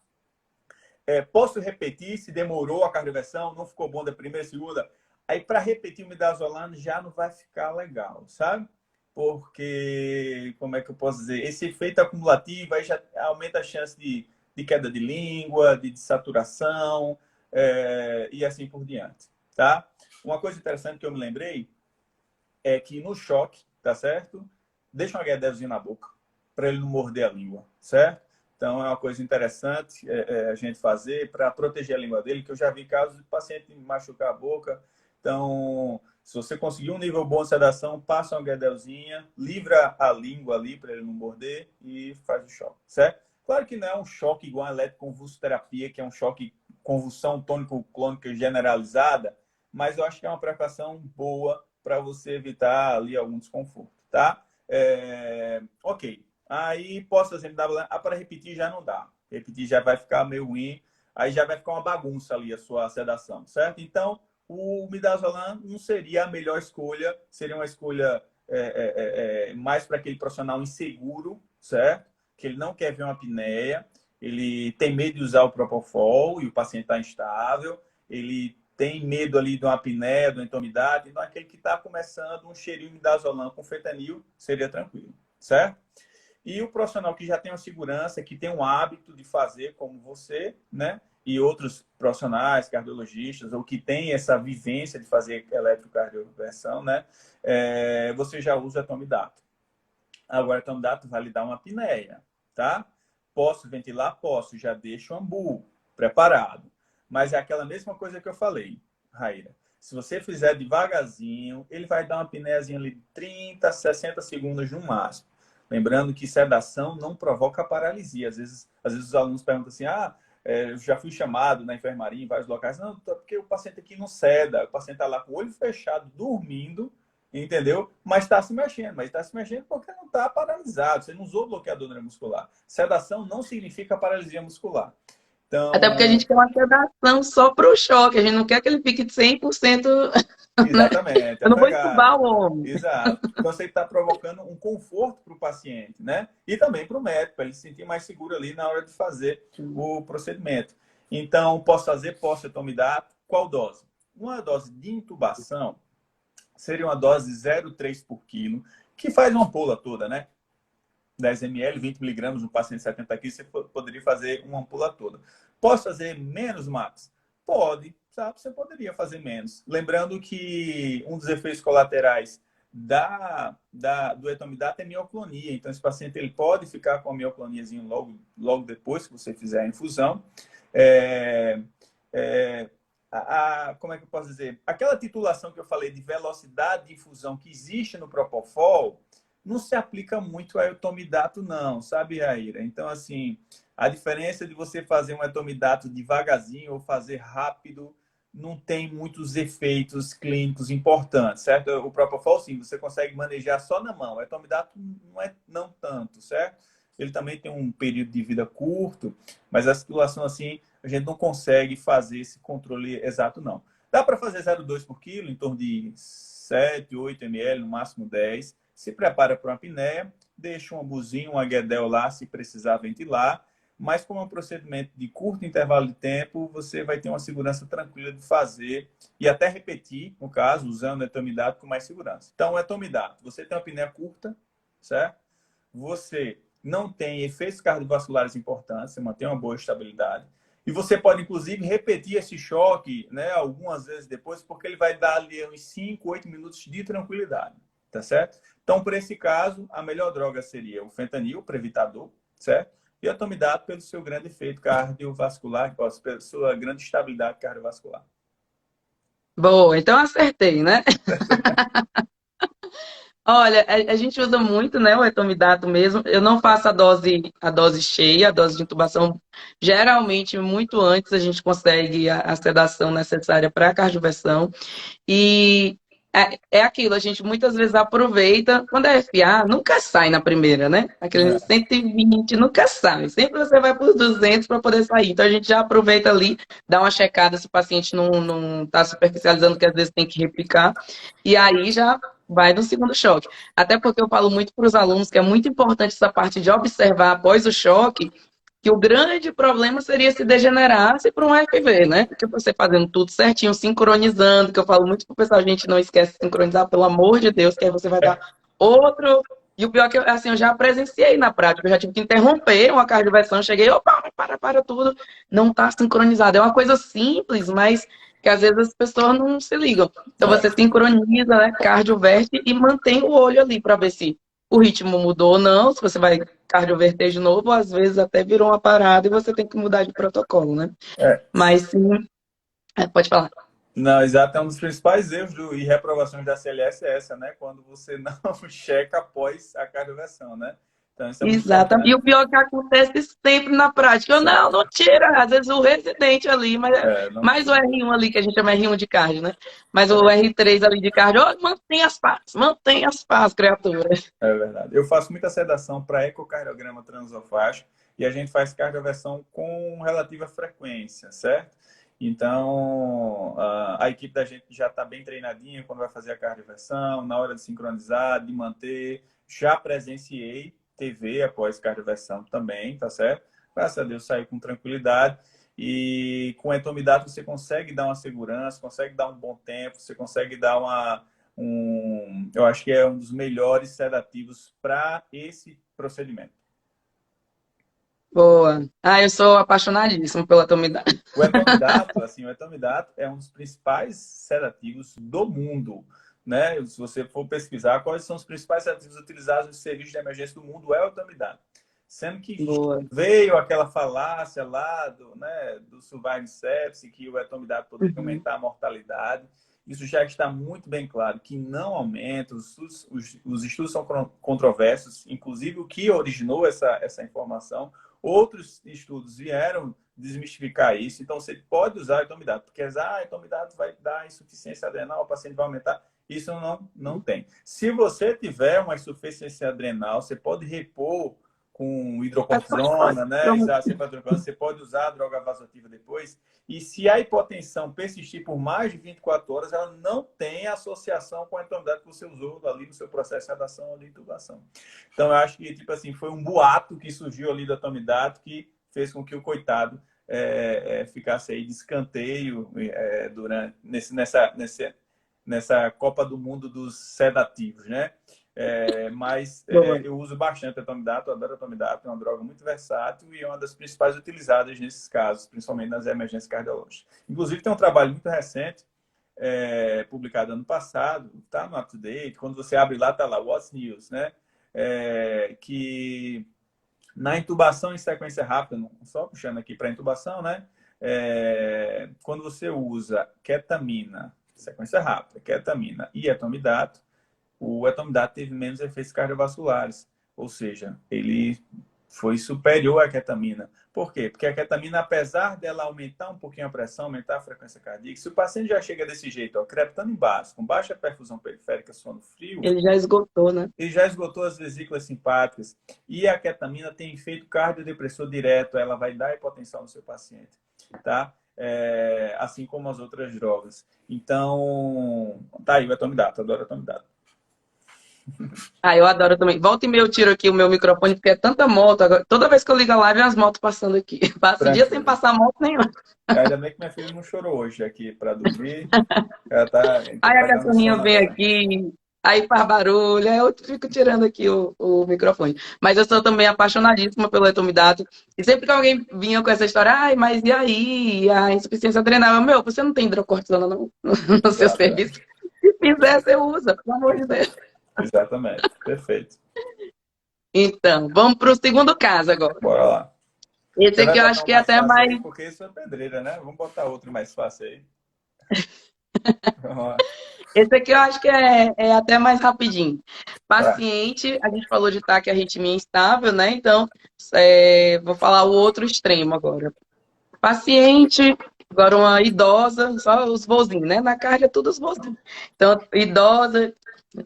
Posso repetir se demorou a cardioversão, não ficou bom da primeira, segunda? Aí, para repetir o midazolam já não vai ficar legal, sabe? Porque, como é que eu posso dizer? Esse efeito acumulativo aí já aumenta a chance de queda de língua, de saturação, e assim por diante, tá? Uma coisa interessante que eu me lembrei é que no choque, tá certo? Deixa um guedelzinho na boca, para ele não morder a língua, certo? Então, é uma coisa interessante a gente fazer para proteger a língua dele, que eu já vi casos de paciente machucar a boca. Então, se você conseguir um nível bom de sedação, passa uma guedelzinha, livra a língua ali para ele não morder e faz o choque, certo? Claro que não é um choque igual a eletroconvulsoterapia, que é um choque convulsão tônico-clônica generalizada, mas eu acho que é uma precaução boa para você evitar ali algum desconforto, tá? Ok. Aí posso fazer para repetir já não dá. Repetir já vai ficar meio ruim, aí já vai ficar uma bagunça ali a sua sedação, certo? Então, o midazolam não seria a melhor escolha, seria uma escolha mais para aquele profissional inseguro, certo? Que ele não quer ver uma apneia, ele tem medo de usar o Propofol e o paciente está instável, ele tem medo ali de uma apneia, de uma entomidade, então aquele que está começando um cheirinho de midazolam com fentanil seria tranquilo, certo? E o profissional que já tem uma segurança, que tem um hábito de fazer como você, né? E outros profissionais, cardiologistas, ou que tem essa vivência de fazer eletrocardioversão, né? Você já usa a etomidato. Agora, a etomidato vai lhe dar uma apneia, tá? Posso ventilar? Posso. Já deixo o ambu preparado. Mas é aquela mesma coisa que eu falei, Raíra. Se você fizer devagarzinho, ele vai dar uma apneiazinha ali de 30, 60 segundos no máximo. Lembrando que sedação não provoca paralisia. Às vezes os alunos perguntam assim, eu já fui chamado na enfermaria em vários locais. Não, porque o paciente aqui não seda. O paciente está lá com o olho fechado, dormindo, entendeu? Mas está se mexendo. Mas está se mexendo porque não está paralisado. Você não usou bloqueador neuromuscular. Sedação não significa paralisia muscular. Até porque a Então, gente quer uma sedação só para o choque, a gente não quer que ele fique de 100%, né? exatamente, Eu não vou abrigado. entubar o homem. Exato. Então, você está provocando um conforto para o paciente, né? E também para o médico, para ele se sentir mais seguro ali na hora de fazer o procedimento. Então, posso fazer, posso etomidato. Qual dose? Uma dose de intubação seria uma dose 0,3 por quilo, que faz uma ampola toda, né? 10 ml, 20 miligramas, um paciente de 70 quilos, você poderia fazer uma ampola toda. Posso fazer menos, Max? Pode, sabe? Você poderia fazer menos. Lembrando que um dos efeitos colaterais do etomidato é mioclonia. Então, esse paciente ele pode ficar com a miocloniazinha logo depois que você fizer a infusão. Como é que eu posso dizer? Aquela titulação que eu falei de velocidade de infusão que existe no Propofol, não se aplica muito a etomidato, não, sabe, Aira? Então, assim, a diferença de você fazer um etomidato devagarzinho ou fazer rápido não tem muitos efeitos clínicos importantes, certo? O Propofol, sim, você consegue manejar só na mão. O etomidato não tanto, certo? Ele também tem um período de vida curto, mas a situação assim, a gente não consegue fazer esse controle exato, não. Dá para fazer 0,2 por quilo, em torno de 7, 8 ml, no máximo 10. Se prepara para uma apneia, deixa um ambuzinho, um aguedel lá, se precisar ventilar. Mas como é um procedimento de curto intervalo de tempo, você vai ter uma segurança tranquila de fazer e até repetir, no caso, usando o etomidato com mais segurança. Então, o etomidato, você tem uma apneia curta, certo? Você não tem efeitos cardiovasculares importantes, você mantém uma boa estabilidade. E você pode, inclusive, repetir esse choque, né, algumas vezes depois, porque ele vai dar ali uns 5, 8 minutos de tranquilidade. Tá certo? Então, por esse caso, a melhor droga seria o fentanil, para evitar dor, certo? E o etomidato pelo seu grande efeito cardiovascular, pela sua grande estabilidade cardiovascular. Boa, então acertei, né? Olha, a gente usa muito, né, o etomidato mesmo. Eu não faço a dose cheia, a dose de intubação. Geralmente, muito antes, a gente consegue a sedação necessária para a cardioversão. E é aquilo, a gente muitas vezes aproveita, quando é FA, nunca sai na primeira, né? Aquele Não. 120 nunca sai. Sempre você vai para os 200 para poder sair. Então a gente já aproveita ali, dá uma checada se o paciente não está superficializando, que às vezes tem que replicar. E aí já vai no segundo choque. Até porque eu falo muito para os alunos que é muito importante essa parte de observar após o choque, que o grande problema seria se degenerasse para um FV, né? Porque você fazendo tudo certinho, sincronizando, que eu falo muito pro pessoal, a gente não esquece de sincronizar, pelo amor de Deus, que aí você vai dar outro. E o pior é que assim, eu já presenciei na prática, eu já tive que interromper uma cardioversão, cheguei, opa, para tudo, não está sincronizado. É uma coisa simples, mas que às vezes as pessoas não se ligam. Então É, você sincroniza, né, cardioverte e mantém o olho ali para ver se o ritmo mudou ou não, se você vai cardioverter de novo, às vezes até virou uma parada e você tem que mudar de protocolo, né? é. Mas sim, pode falar. Não, exato, é um dos principais erros e reprovações da CLS é essa, né? Quando você não checa após a cardioversão, né? Então, isso é muito Exatamente. E importante. o pior é que acontece sempre na prática. Eu Sempre. não tira. Às vezes o residente ali, mas é É, não mais o tira. R1 ali, que a gente chama R1 de cardio, né? Mas o É, R3 ali de cardio, ó, mantém as paz, criatura. é verdade. Eu faço muita sedação para ecocardiograma transesofágico e a gente faz cardioversão com relativa frequência, certo? Então, a equipe da gente já está bem treinadinha quando vai fazer a cardioversão, na hora de sincronizar, de manter. Já presenciei TV após cardioversão também, tá certo? Graças a Deus saí com tranquilidade. E com etomidato você consegue dar uma segurança, consegue dar um bom tempo, você consegue dar eu acho que é um dos melhores sedativos para esse procedimento. Boa. Ah, eu sou apaixonadíssimo pela atomidato. O etomidato é um dos principais sedativos do mundo, né? Se você for pesquisar quais são os principais sedativos utilizados nos serviços de emergência do mundo, é o etomidato. Sendo que Boa. veio aquela falácia lá do surviving sepsis, que o etomidato poderia Uhum. aumentar a mortalidade. Isso já está muito bem claro, que não aumenta, os estudos são controversos, inclusive o que originou essa informação. Outros estudos vieram desmistificar isso, então você pode usar etomidato, porque etomidato vai dar insuficiência adrenal, o paciente vai aumentar. Isso não tem. Se você tiver uma insuficiência adrenal, você pode repor com hidrocortisona, né? Exato, você pode usar a droga vasoativa depois. E se a hipotensão persistir por mais de 24 horas, ela não tem associação com a etomidato que você usou ali no seu processo de sedação ou de intubação. Então, eu acho que, tipo assim, foi um boato que surgiu ali do etomidato que fez com que o coitado ficasse aí de escanteio nessa Copa do Mundo dos sedativos, né? Boa. Eu uso bastante etomidato, adoro etomidato, é uma droga muito versátil e é uma das principais utilizadas nesses casos, principalmente nas emergências cardiológicas. Inclusive, tem um trabalho muito recente, publicado ano passado, está no up-to-date, quando você abre lá, está lá, What's News, né? Que na intubação em sequência rápida, só puxando aqui para intubação, né? Quando você usa ketamina, sequência rápida, ketamina e etomidato, o etomidato teve menos efeitos cardiovasculares, ou seja, ele foi superior à ketamina. Por quê? Porque a ketamina, apesar dela aumentar um pouquinho a pressão, aumentar a frequência cardíaca, se o paciente já chega desse jeito, ó, crepitando em baixo, com baixa perfusão periférica, sono frio, Ele já esgotou, né? ele já esgotou as vesículas simpáticas. E a ketamina tem efeito cardiodepressor direto, ela vai dar hipotensão no seu paciente, tá? Assim como as outras drogas. Então, tá aí o etomidato, adoro etomidato. Ah, eu adoro também. Volta e meia eu tiro aqui o meu microfone, porque é tanta moto. Agora, toda vez que eu ligo a live, é as motos passando aqui. Passa o dia sem Tranquilo. passar moto nenhuma. Ainda bem que minha filha não chorou hoje aqui para dormir. Ela tá Aí a pegando cachorrinha sono vem agora. aqui, aí faz barulho, aí eu fico tirando aqui o microfone. Mas eu sou também apaixonadíssima pelo etomidato. E sempre que alguém vinha com essa história, ai, mas e aí? A insuficiência adrenal? Você não tem hidrocortisona não, no seu Exato, é. serviço? Se fizer, você usa, pelo amor de Deus. Exatamente. Perfeito. Então, vamos para o segundo caso agora. Bora lá. Esse Você vai aqui eu botar acho um que é mais até fácil mais. aí, porque isso é pedreira, né? Vamos botar outro mais fácil aí. Vamos lá. Esse aqui eu acho que é até mais rapidinho. Tá. Paciente, a gente falou de taque arritmia instável, né? Então, vou falar o outro extremo agora. Paciente, agora uma idosa, só os vozinhos, né? Na carga, tudo os vozinhos. Então, idosa,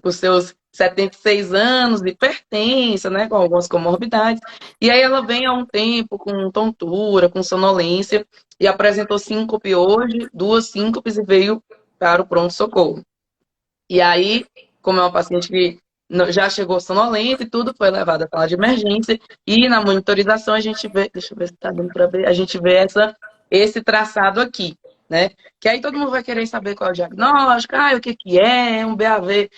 com seus 76 anos, hipertensa, né? Com algumas comorbidades. E aí ela vem há um tempo com tontura, com sonolência, e apresentou síncope hoje, duas síncopes e veio para o pronto-socorro. E aí, como é uma paciente que já chegou sonolenta e tudo, foi levada para a sala de emergência. E na monitorização a gente vê, deixa eu ver se está dando para ver, a gente vê esse traçado aqui, né? Que aí todo mundo vai querer saber qual é o diagnóstico, o que que é um BAV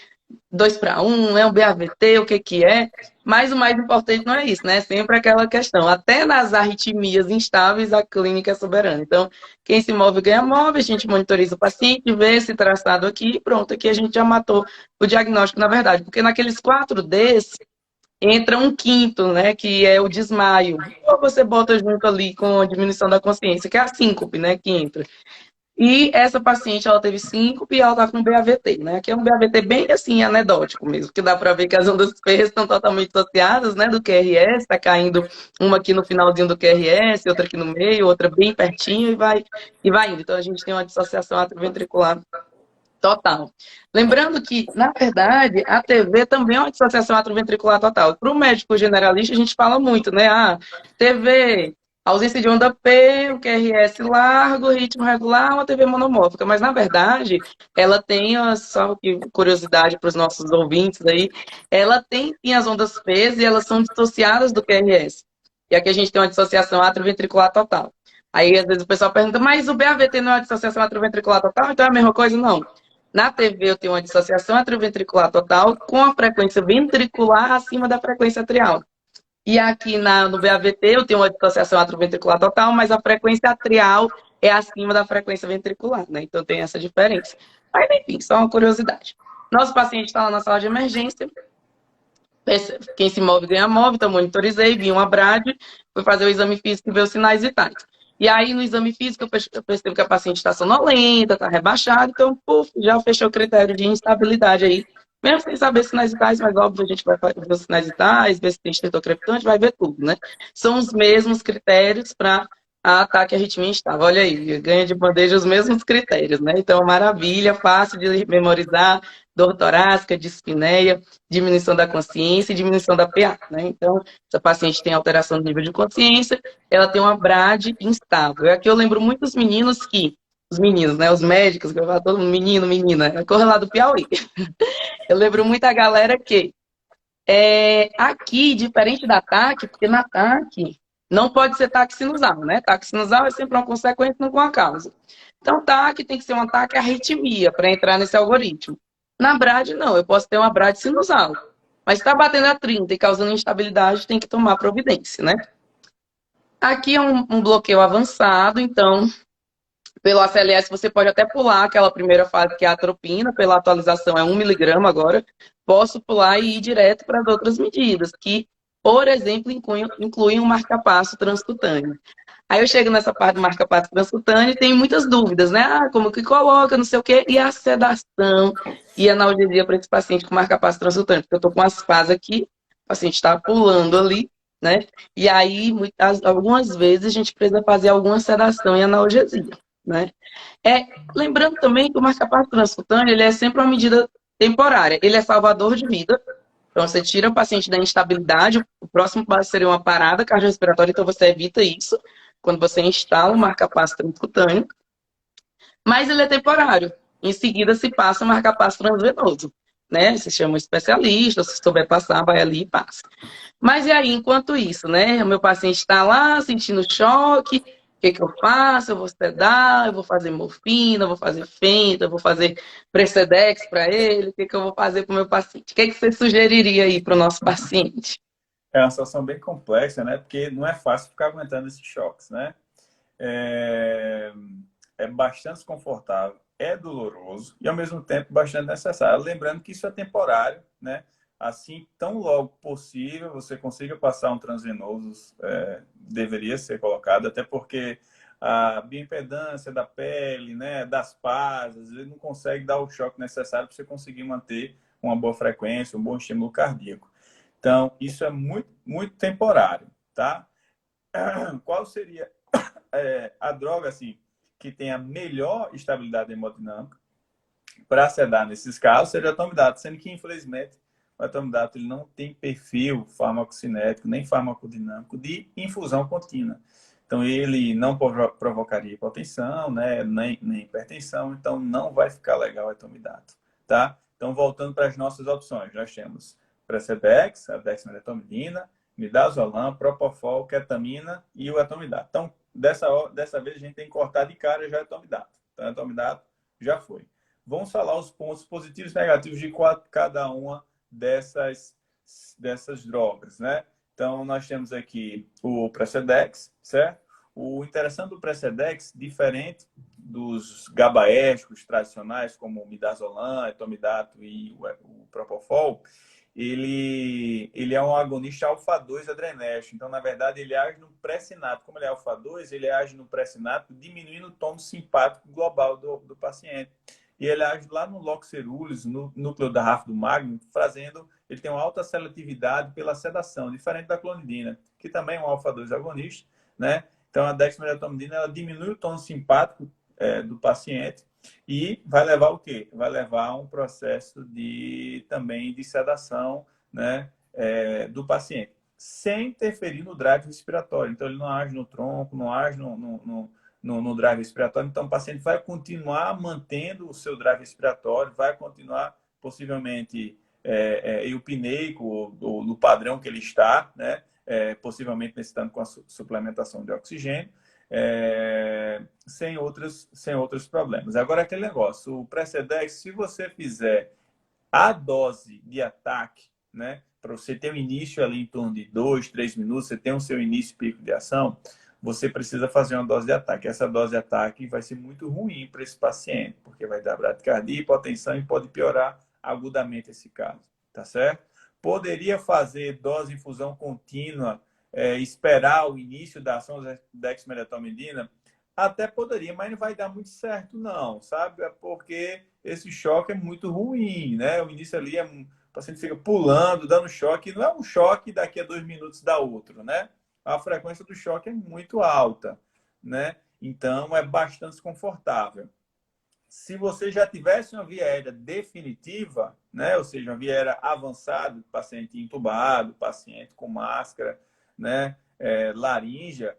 2 para 1, é um BAVT, o que que é. Mas o mais importante não é isso, né? É sempre aquela questão. Até nas arritmias instáveis, a clínica é soberana. Então, quem se move ganha move, a gente monitoriza o paciente, vê esse traçado aqui, e pronto, aqui a gente já matou o diagnóstico, na verdade. Porque naqueles 4Ds entra um quinto, né? Que é o desmaio. Ou você bota junto ali com a diminuição da consciência, que é a síncope, né? Que entra. E essa paciente, ela teve síncope e ela tá com BAVT, né? Que é um BAVT bem, assim, anedótico mesmo, que dá para ver que as ondas P estão totalmente associadas, né, do QRS, tá caindo uma aqui no finalzinho do QRS, outra aqui no meio, outra bem pertinho e vai indo. Então, a gente tem uma dissociação atrioventricular total. Lembrando que, na verdade, a TV também é uma dissociação atrioventricular total. Para o médico generalista, a gente fala muito, né? Ah, TV, ausência de onda P, o QRS largo, ritmo regular, uma TV monomórfica. Mas, na verdade, ela tem, só que curiosidade para os nossos ouvintes aí, ela tem sim as ondas P e elas são dissociadas do QRS. E aqui a gente tem uma dissociação atrioventricular total. Aí, às vezes, o pessoal pergunta, mas o BAVT não é uma dissociação atrioventricular total? Então é a mesma coisa? Não. Na TV eu tenho uma dissociação atrioventricular total com a frequência ventricular acima da frequência atrial. E aqui no BAVT eu tenho uma dissociação atrioventricular total, mas a frequência atrial é acima da frequência ventricular, né? Então tem essa diferença. Mas enfim, só uma curiosidade. Nosso paciente está lá na sala de emergência, quem se move ganha move, então monitorizei, vi uma brade, fui fazer o exame físico e ver os sinais vitais. E aí, no exame físico, eu percebo que a paciente está sonolenta, está rebaixada, então, puf, já fechou o critério de instabilidade aí. Mesmo sem saber sinais vitais, mas óbvio, a gente vai ver os sinais vitais, ver se tem estertocrepitante, vai ver tudo, né? São os mesmos critérios para ataque à arritmia instável. Olha aí, ganha de bandeja os mesmos critérios, né? Então, maravilha, fácil de memorizar, dor torácica, dispneia, diminuição da consciência e diminuição da PA, né? Então, essa paciente tem alteração do nível de consciência, ela tem uma BRAD instável. Aqui eu lembro muitos meninos que, os meninos, né, os médicos, que eu falo todo mundo, menino, menina, é corre lá do Piauí. Eu lembro muita galera que, aqui, diferente da TAC, porque na TAC não pode ser TAC sinusal, né? TAC sinusal é sempre uma consequência, não uma causa. Então, TAC tem que ser uma TAC arritmia para entrar nesse algoritmo. Na BRAD, não, eu posso ter uma BRAD sinusal. Mas está batendo a 30 e causando instabilidade, tem que tomar providência, né? Aqui é um bloqueio avançado, então, pelo ACLS você pode até pular aquela primeira fase que é a atropina, pela atualização é 1 mg agora, posso pular e ir direto para as outras medidas, que, por exemplo, incluem um marcapasso transcutâneo. Aí eu chego nessa parte do marca-passo transcutâneo e tenho muitas dúvidas, né? Ah, como que coloca, não sei o quê, e a sedação e a analgesia para esse paciente com marca-passo transcutâneo, porque eu estou com as fases aqui, o paciente está pulando ali, né? E aí, algumas vezes, a gente precisa fazer alguma sedação e analgesia, né? Lembrando também que o marca-passo transcutâneo, ele é sempre uma medida temporária, ele é salvador de vida. Então, você tira o paciente da instabilidade, o próximo passo seria uma parada cardiorrespiratória, então você evita isso quando você instala o marca-passo transcutâneo, mas ele é temporário. Em seguida, se passa o marca-passo transvenoso, né? Você chama um especialista, se souber passar, vai ali e passa. Mas e aí, enquanto isso, né? O meu paciente está lá sentindo choque, o que que eu faço? Eu vou sedar, eu vou fazer morfina, eu vou fazer fenta, eu vou fazer Precedex para ele, o que que eu vou fazer para o meu paciente? O que que você sugeriria aí para o nosso paciente? É uma situação bem complexa, né? Porque não é fácil ficar aguentando esses choques, né? É, é bastante desconfortável, é doloroso e, ao mesmo tempo, bastante necessário. Lembrando que isso é temporário, né? Assim, tão logo possível, você consiga passar um transvenoso, deveria ser colocado, até porque a bioimpedância da pele, né, das pasas, ele não consegue dar o choque necessário para você conseguir manter uma boa frequência, um bom estímulo cardíaco. Então, isso é muito, muito temporário, tá? Qual seria a droga, assim, que tem a melhor estabilidade hemodinâmica para sedar nesses casos? Seria o atomidato, sendo que, infelizmente, o atomidato ele não tem perfil farmacocinético nem farmacodinâmico de infusão contínua. Então, ele não provocaria hipotensão, né, nem hipertensão, então não vai ficar legal o atomidato, tá? Então, voltando para as nossas opções, nós temos Precedex, a dexmedetomidina, midazolam, propofol, ketamina e o atomidato. Então, dessa vez a gente tem que cortar de cara já o atomidato. Então, o atomidato já foi. Vamos falar os pontos positivos e negativos de cada uma dessas dessas drogas, né? Então, nós temos aqui o Precedex, certo? O interessante do Precedex, diferente dos gabaérgicos tradicionais, como o midazolam, etomidato e o Propofol, ele é um agonista alfa-2 adrenérgico. Então, na verdade, ele age no pré-sináptico. Como ele é alfa-2, ele age no pré-sináptico, diminuindo o tom simpático global do paciente. E ele age lá no locus ceruleus, no núcleo da ráfida do magno, ele tem uma alta seletividade pela sedação, diferente da clonidina, que também é um alfa-2 agonista, né? Então, a dexmedetomidina, ela diminui o tom simpático do paciente e vai levar o quê? Vai levar a um processo também de sedação, né, do paciente, sem interferir no drive respiratório. Então, ele não age no tronco, não age no drive respiratório. Então, o paciente vai continuar mantendo o seu drive respiratório, vai continuar, possivelmente, eupneico, ou no padrão que ele está, né? Possivelmente necessitando com a suplementação de oxigênio, sem outros problemas. Agora, aquele negócio, o Precedex, se você fizer a dose de ataque, né, para você ter um início ali em torno de 2, 3 minutos, você tem o seu início pico de ação, você precisa fazer uma dose de ataque. Essa dose de ataque vai ser muito ruim para esse paciente, porque vai dar bradicardia, hipotensão e pode piorar agudamente esse caso, tá certo? Poderia fazer dose de infusão contínua, esperar o início da ação da dexmedetomidina? Até poderia, mas não vai dar muito certo, não, sabe? Porque esse choque é muito ruim, né? O início ali, o paciente fica pulando, dando choque. Não é um choque daqui a 2 minutos dá outro, né? A frequência do choque é muito alta, né? Então, é bastante desconfortável. Se você já tivesse uma via aérea definitiva, né? Ou seja, uma via aérea avançada, paciente entubado, paciente com máscara, né? Laríngea,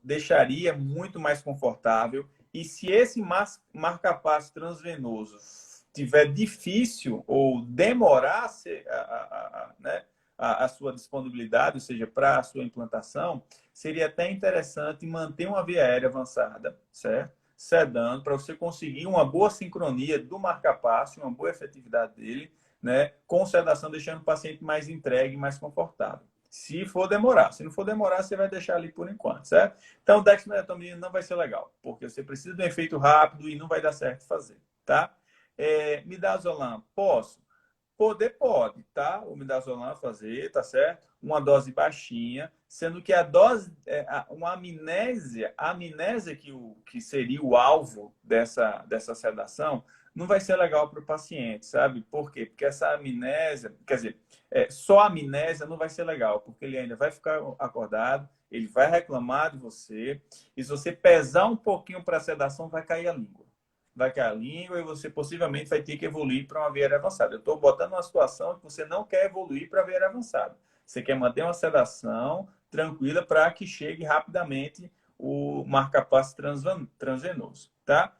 deixaria muito mais confortável. E se esse marcapasso transvenoso tiver difícil ou demorar né, a sua disponibilidade, ou seja, para a sua implantação, seria até interessante manter uma via aérea avançada, certo? Sedando, para você conseguir uma boa sincronia do marcapasso, uma boa efetividade dele, né, com sedação, deixando o paciente mais entregue, mais confortável. Se for demorar. Se não for demorar, você vai deixar ali por enquanto, certo? Então, dexmedetomidina não vai ser legal, porque você precisa de um efeito rápido e não vai dar certo fazer, tá? Midazolam, posso? Pode, tá? O midazolam fazer, tá certo? Uma dose baixinha, sendo que a dose, uma amnésia, a amnésia que seria o alvo dessa sedação, não vai ser legal para o paciente, sabe? Por quê? Porque essa amnésia, quer dizer, só a amnésia não vai ser legal, porque ele ainda vai ficar acordado, ele vai reclamar de você, e se você pesar um pouquinho para a sedação, vai cair a língua. Vai cair a língua e você possivelmente vai ter que evoluir para uma via aérea avançada. Eu estou botando uma situação que você não quer evoluir para a via aérea avançada. Você quer manter uma sedação tranquila para que chegue rapidamente o marcapasso transvenoso, tá?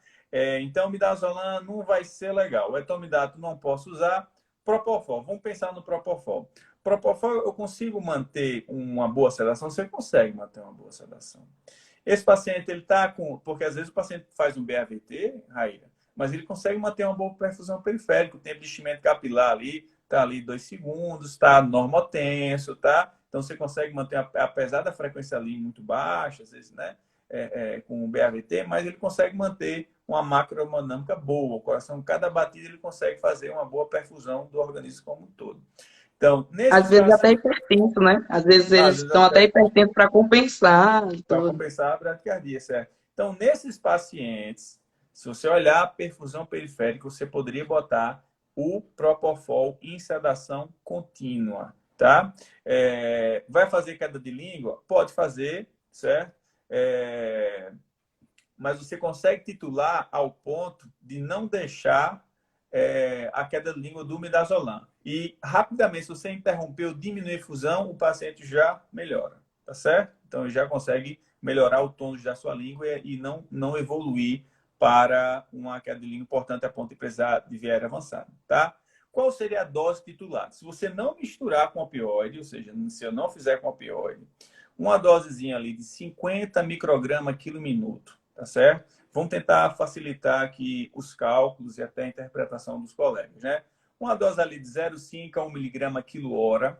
Então, midazolam não vai ser legal. O etomidato não posso usar. Propofol, vamos pensar no Propofol. Propofol, eu consigo manter uma boa sedação? Você consegue manter uma boa sedação. Esse paciente, ele está com... Porque às vezes o paciente faz um BAVT, Raíra, mas ele consegue manter uma boa perfusão periférica. O tempo de enchimento capilar ali está ali 2 segundos, está normotenso, tá? Então, você consegue manter, apesar da frequência ali muito baixa, às vezes, né? Com o BAVT, mas ele consegue manter uma macrohemodinâmica boa. O coração, cada batida, ele consegue fazer uma boa perfusão do organismo como um todo. Então, Às nesses vezes até pacientes... hipertenso, né? Às vezes Às eles vezes estão até até hipertensos para compensar e para tudo. compensar a bradicardia, certo? Então, nesses pacientes, se você olhar a perfusão periférica, você poderia botar o Propofol em sedação contínua, tá? Vai fazer queda de língua? Pode fazer, certo? Mas você consegue titular ao ponto de não deixar a queda de língua do midazolam. E, rapidamente, se você interrompeu, diminuir a infusão, o paciente já melhora, tá certo? Então, ele já consegue melhorar o tônus da sua língua e não evoluir para uma queda de língua importante a ponto de precisar de via aérea avançada, tá? Qual seria a dose titular? Se você não misturar com opioide, ou seja, se eu não fizer com opioide, uma dosezinha ali de 50 microgramas quilo minuto, tá certo? Vamos tentar facilitar aqui os cálculos e até a interpretação dos colegas, né? Uma dose ali de 0,5 a 1 miligrama quilo hora,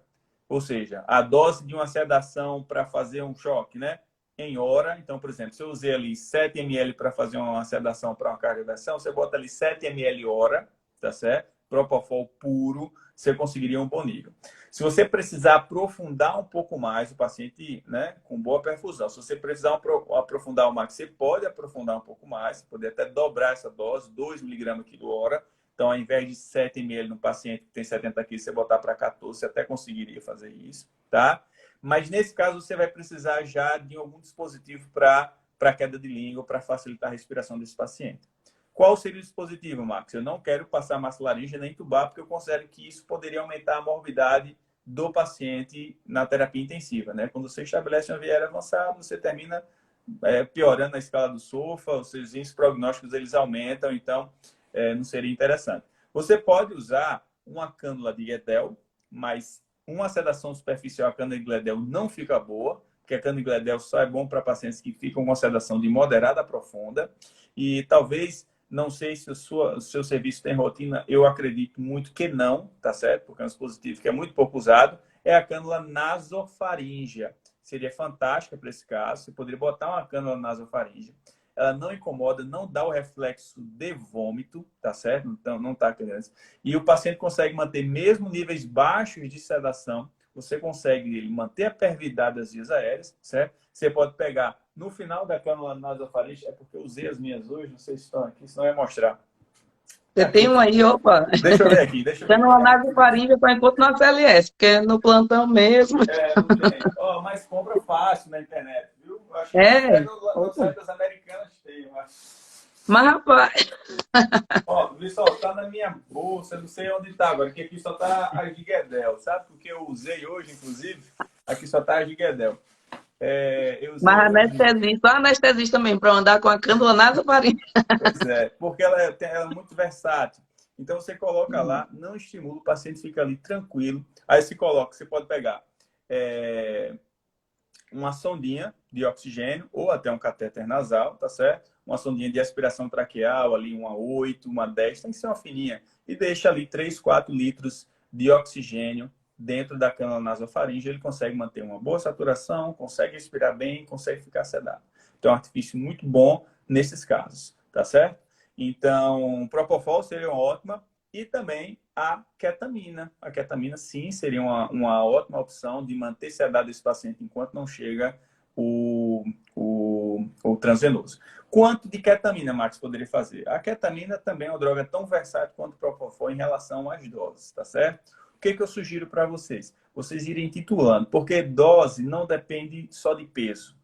Ou seja, a dose de uma sedação para fazer um choque, né? Em hora. Então, por exemplo, se eu usei ali 7 ml para fazer uma sedação para uma cardioversão, você bota ali 7 ml hora, tá certo? Propofol puro, você conseguiria um bom nível. Se você precisar aprofundar um pouco mais o paciente, né, com boa perfusão, se você precisar aprofundar mais, você pode aprofundar um pouco mais, você pode até dobrar essa dose, 2 mg quilo hora. Então, ao invés de 7 ml no paciente que tem 70 quilos, você botar para 14, você até conseguiria fazer isso, tá? Mas nesse caso, você vai precisar já de algum dispositivo para queda de língua, para facilitar a respiração desse paciente. Qual seria o dispositivo, Marcos? Eu não quero passar massa laríngea nem tubar, porque eu considero que isso poderia aumentar a morbidade do paciente na terapia intensiva, né? Quando você estabelece uma viária avançada, você termina piorando a escala do SOFA, os seus prognósticos eles aumentam, então não seria interessante. Você pode usar uma cânula de Guedel, mas uma sedação superficial, a cânula de Guedel não fica boa, porque a cânula de Guedel só é bom para pacientes que ficam com sedação de moderada a profunda, e talvez, não sei se o seu serviço tem rotina, eu acredito muito que não, tá certo? Porque é um dispositivo que é muito pouco usado, é a cânula nasofaríngea. Seria fantástica para esse caso, você poderia botar uma cânula nasofaríngea. Ela não incomoda, não dá o reflexo de vômito, tá certo? Então, não está criança. E o paciente consegue manter mesmo níveis baixos de sedação, você consegue manter a pervividade das vias aéreas, certo? Você pode pegar no final da cânula nasofaríngea, é porque eu usei as minhas hoje, não sei se estão aqui, senão eu ia mostrar. Você tem um aí, opa. Deixa eu ver aqui, deixa eu ver. Tendo uma nasofaríngea para encontro na CLS, porque é no plantão mesmo. Não tem. Mas compra fácil na internet, viu? Eu acho que no site das Americanas tem, eu acho. Mas, rapaz... Só tá na minha bolsa, não sei onde tá agora, porque aqui só tá a Giguedel, sabe? Porque eu usei hoje, inclusive, aqui só tá a Giguedel. Mas anestesista, só anestesista também, para andar com a cânula nasofaríngea. Pois é, porque ela é muito versátil. Então, você coloca lá, não estimula, o paciente fica ali tranquilo. Aí você coloca, você pode pegar uma sondinha de oxigênio ou até um catéter nasal, tá certo? Uma sondinha de aspiração traqueal, ali uma 8, uma 10, tem que ser uma fininha. E deixa ali 3, 4 litros de oxigênio dentro da cânula nasofaríngea. Ele consegue manter uma boa saturação, consegue respirar bem, consegue ficar sedado. Então, é um artifício muito bom nesses casos, tá certo? Então, o Propofol seria uma ótima. E também a ketamina. A ketamina, sim, seria uma ótima opção de manter sedado esse paciente enquanto não chega o transvenoso. Quanto de ketamina, Marcos, poderia fazer? A ketamina também é uma droga tão versátil quanto o Propofol em relação às doses, tá certo? O que eu sugiro para vocês? Vocês irem titulando, porque dose não depende só de peso.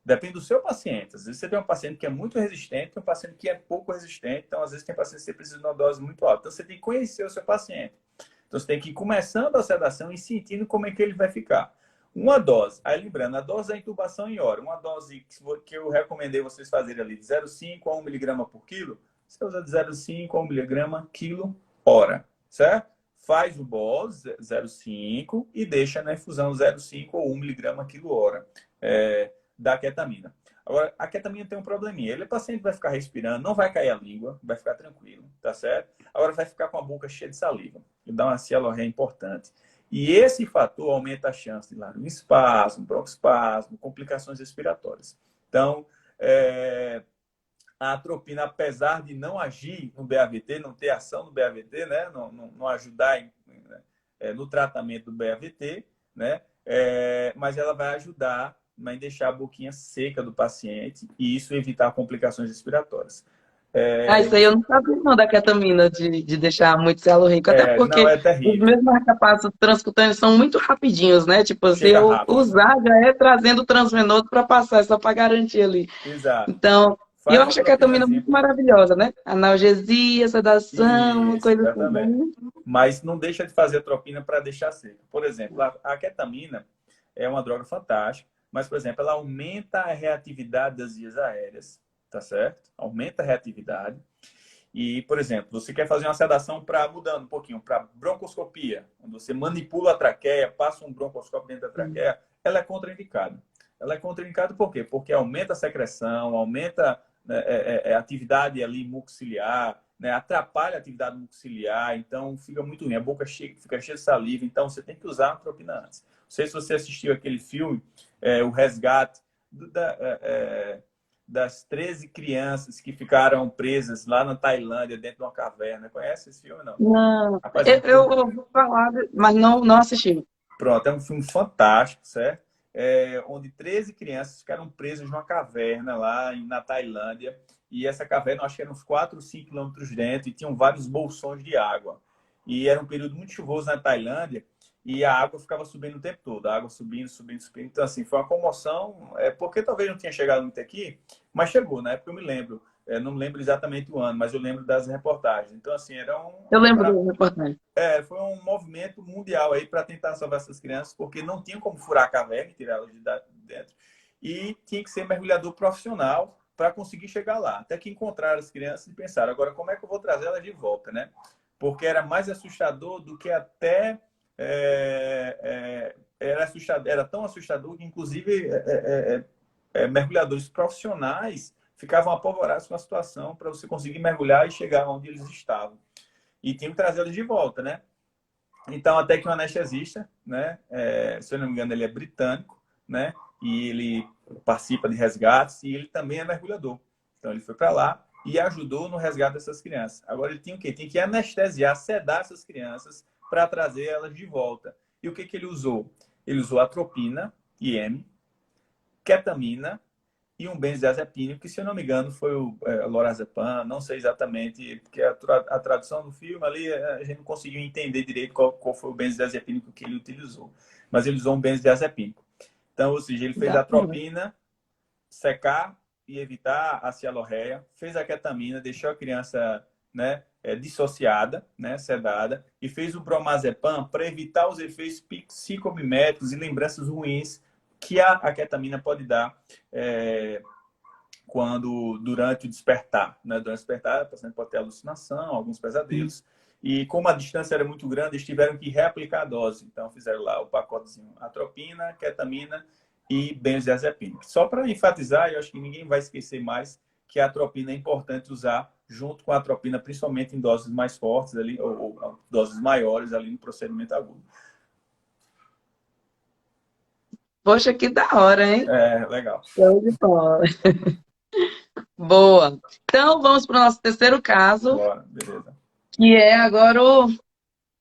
Depende do seu paciente. Às vezes você tem um paciente que é muito resistente, um paciente que é pouco resistente. Então, às vezes tem paciente que você precisa de uma dose muito alta. Então, você tem que conhecer o seu paciente. Então, você tem que ir começando a sedação e sentindo como é que ele vai ficar. Uma dose. Aí, lembrando, a dose é a intubação em hora. Uma dose que eu recomendei vocês fazerem ali de 0,5 a 1 miligrama por quilo, você usa de 0,5 a 1 miligrama quilo hora, certo? Faz o BOS 0,5 e deixa na infusão 0,5 ou 1 miligrama quilo hora. Da ketamina. Agora, a ketamina tem um probleminha. O paciente vai ficar respirando, não vai cair a língua, vai ficar tranquilo, tá certo? Agora vai ficar com a boca cheia de saliva. E dá uma cialorreia importante. E esse fator aumenta a chance de laringoespasmo, broncoespasmo, complicações respiratórias. Então, a atropina, apesar de não agir no BAVT, não ter ação no BAVT, né? Não ajudar no tratamento do BAVT, né? Mas ela vai ajudar em deixar a boquinha seca do paciente e isso evitar complicações respiratórias. Isso aí eu não sabia não da ketamina, de deixar muito celorreico, até porque não, é os terrível. meus marca-passos transcutâneos são muito rapidinhos, né? Tipo, se Chega eu rápido. usar, já é trazendo o transvenoso para passar, só para garantir ali. Exato. Então, Faz eu acho a ketamina muito maravilhosa, né? Analgesia, sedação, uma isso, coisa exatamente. assim. Mas não deixa de fazer atropina para deixar seca. Por exemplo, a ketamina é uma droga fantástica, mas, por exemplo, ela aumenta a reatividade das vias aéreas, tá certo? Aumenta a reatividade. E, por exemplo, você quer fazer uma sedação mudando um pouquinho, para broncoscopia, onde você manipula a traqueia, passa um broncoscópio dentro da traqueia, ela é contraindicada. Ela é contraindicada por quê? Porque aumenta a secreção, aumenta a atividade ali mucociliar, né, atrapalha a atividade mucociliar, então fica muito ruim. A boca fica cheia de saliva, então você tem que usar a atropina antes. Não sei se você assistiu aquele filme, O Resgate, das 13 crianças que ficaram presas lá na Tailândia, dentro de uma caverna. Conhece esse filme, não? Não, Rapaz, eu ouvi falar, mas não assisti. pronto, é um filme fantástico, certo? Onde 13 crianças ficaram presas numa caverna lá na Tailândia. E essa caverna, acho que eram uns 4 ou 5 quilômetros dentro e tinham vários bolsões de água. E era um período muito chuvoso na Tailândia e a água ficava subindo o tempo todo. A água subindo, subindo, subindo. Então, assim, foi uma comoção. Porque talvez não tenha chegado muito aqui, mas chegou, na época eu me lembro. Não me lembro exatamente o ano, mas eu lembro das reportagens. Então, assim, Eu lembro do reportagem. foi um movimento mundial aí para tentar salvar essas crianças, porque não tinha como furar a caverna e tirá-las de dentro. E tinha que ser mergulhador profissional para conseguir chegar lá. Até que encontraram as crianças e pensaram, agora como é que eu vou trazer elas de volta, né? Porque era mais assustador do que até... era tão assustador que, inclusive, mergulhadores profissionais ficavam apavorados com a situação para você conseguir mergulhar e chegar onde eles estavam. E tinham que trazê-los de volta, né? Então, até que um anestesista, né? Se eu não me engano, ele é britânico, né? E ele participa de resgates e ele também é mergulhador. Então, ele foi para lá e ajudou no resgate dessas crianças. Agora, ele tinha o quê? Tinha que anestesiar, sedar essas crianças para trazer elas de volta. E o que ele usou? Ele usou atropina, IM, ketamina e um benzodiazepínico, que, se eu não me engano, foi o lorazepam, não sei exatamente, porque a tradução do filme ali, a gente não conseguiu entender direito qual foi o benzodiazepínico que ele utilizou. Mas ele usou um benzodiazepínico. Então, ou seja, ele fez a atropina, secar e evitar a cialorreia, fez a ketamina, deixou a criança, né, dissociada, né, sedada, e fez o bromazepam para evitar os efeitos psicomiméticos e lembranças ruins que a ketamina pode dar durante o despertar. Né? Durante o despertar, o paciente pode ter alucinação, alguns pesadelos. E como a distância era muito grande, eles tiveram que reaplicar a dose. Então, fizeram lá o pacotezinho atropina, ketamina e benzodiazepínico. Só para enfatizar, eu acho que ninguém vai esquecer mais que a atropina é importante usar junto com a atropina, principalmente em doses mais fortes ali, ou doses maiores ali no procedimento agudo. Poxa, que da hora, hein? Legal. Show de bola. Boa. Então, vamos para o nosso terceiro caso, Bora, beleza. que é agora o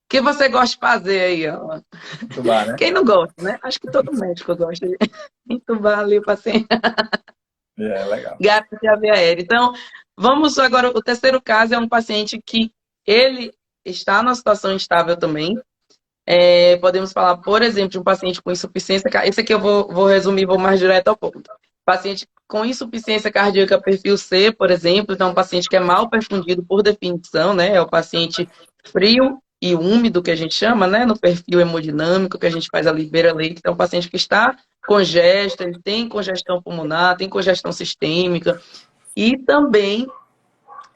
que você gosta de fazer aí, ó. Entubar, né? Quem não gosta, né? Acho que todo médico gosta de entubar ali o paciente. Legal. Gato de via aérea. Então, vamos agora. O terceiro caso é um paciente que ele está numa situação instável também. Podemos falar, por exemplo, de um paciente com insuficiência. Esse aqui eu vou resumir, vou mais direto ao ponto. Paciente com insuficiência cardíaca perfil C, por exemplo, então um paciente que é mal perfundido por definição, né? É o paciente frio e úmido, que a gente chama, né? No perfil hemodinâmico, que a gente faz a Libera-Leite. Então, um paciente que está congesto, ele tem congestão pulmonar, tem congestão sistêmica e também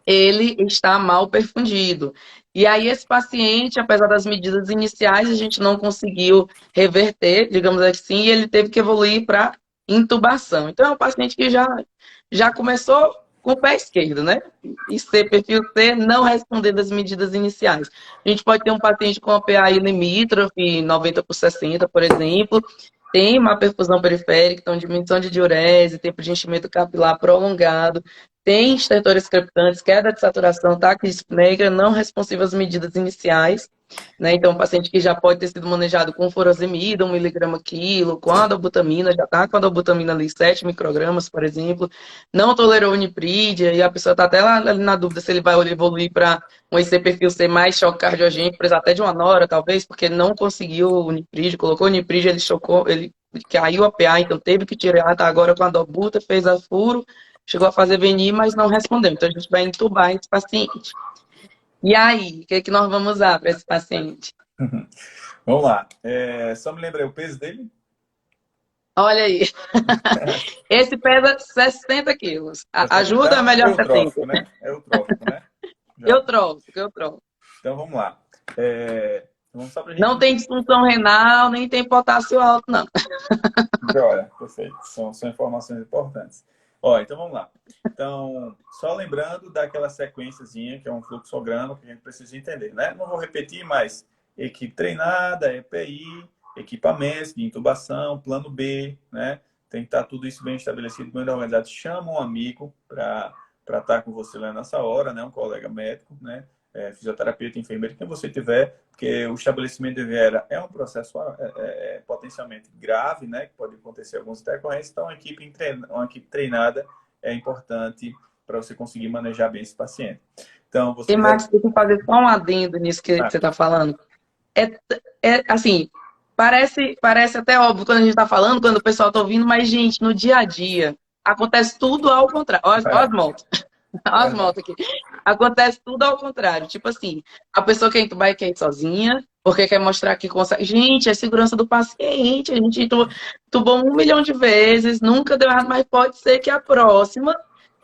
ele está mal perfundido. E aí esse paciente, apesar das medidas iniciais, a gente não conseguiu reverter, digamos assim, e ele teve que evoluir para intubação. Então é um paciente que já começou com o pé esquerdo, né? E C, perfil C, não respondendo às medidas iniciais. A gente pode ter um paciente com a PAI limítrofe, 90/60, por exemplo, tem uma perfusão periférica, então diminuição de diurese, tempo de enchimento capilar prolongado, tem estertores crepitantes, queda de saturação, taquidispneia, não responsiva às medidas iniciais, né? Então, um paciente que já pode ter sido manejado com furosemida, 1 mg/kg, com a dobutamina, já está com a dobutamina ali, 7 microgramas, por exemplo, não tolerou uniprídia, e a pessoa está até lá na dúvida se ele vai evoluir para um IC perfil C mais choque cardiogênico, precisa até de uma nora, talvez, porque não conseguiu uniprídia, colocou uniprídia, ele chocou, ele caiu a PA, então teve que tirar, tá agora com a dobuta, fez a furo, chegou a fazer venir, mas não respondeu. Então, a gente vai entubar esse paciente. E aí, o que é que nós vamos usar para esse paciente? Vamos lá. Só me lembrei o peso dele? Olha aí. Esse pesa 60 quilos. Ajuda então, a melhor eutrófico, né? É eutrófico, né? Eutrófico. Então, vamos lá. Vamos só pra gente... Não tem disfunção renal, nem tem potássio alto, não. Olha, perfeito. São informações importantes. Ó, então vamos lá. Então, só lembrando daquela sequenciazinha, que é um fluxograma que a gente precisa entender, né? Não vou repetir, mas equipe treinada, EPI, equipamentos de intubação, plano B, né? Tem que estar tudo isso bem estabelecido, bem organizado. Chama um amigo para estar com você lá nessa hora, né? Um colega médico, né? Fisioterapeuta, enfermeiro, quem você tiver, porque o estabelecimento de Viera é um processo potencialmente grave, né? Que pode acontecer algumas intercorrências, então uma equipe treinada é importante para você conseguir manejar bem esse paciente. Então, E, você deve... Marcos, deixa eu fazer só um adendo nisso que Ah, você está falando. É, assim, parece até óbvio quando a gente está falando, quando o pessoal está ouvindo, mas, gente, no dia a dia, acontece tudo ao contrário. Ó as motos. Olha as verdade. motos aqui. Acontece tudo ao contrário. Tipo assim, a pessoa quer entubar e quer ir sozinha, porque quer mostrar que consegue. Gente, é segurança do paciente. A gente entubou 1 milhão de vezes, nunca deu errado, mas pode ser que a próxima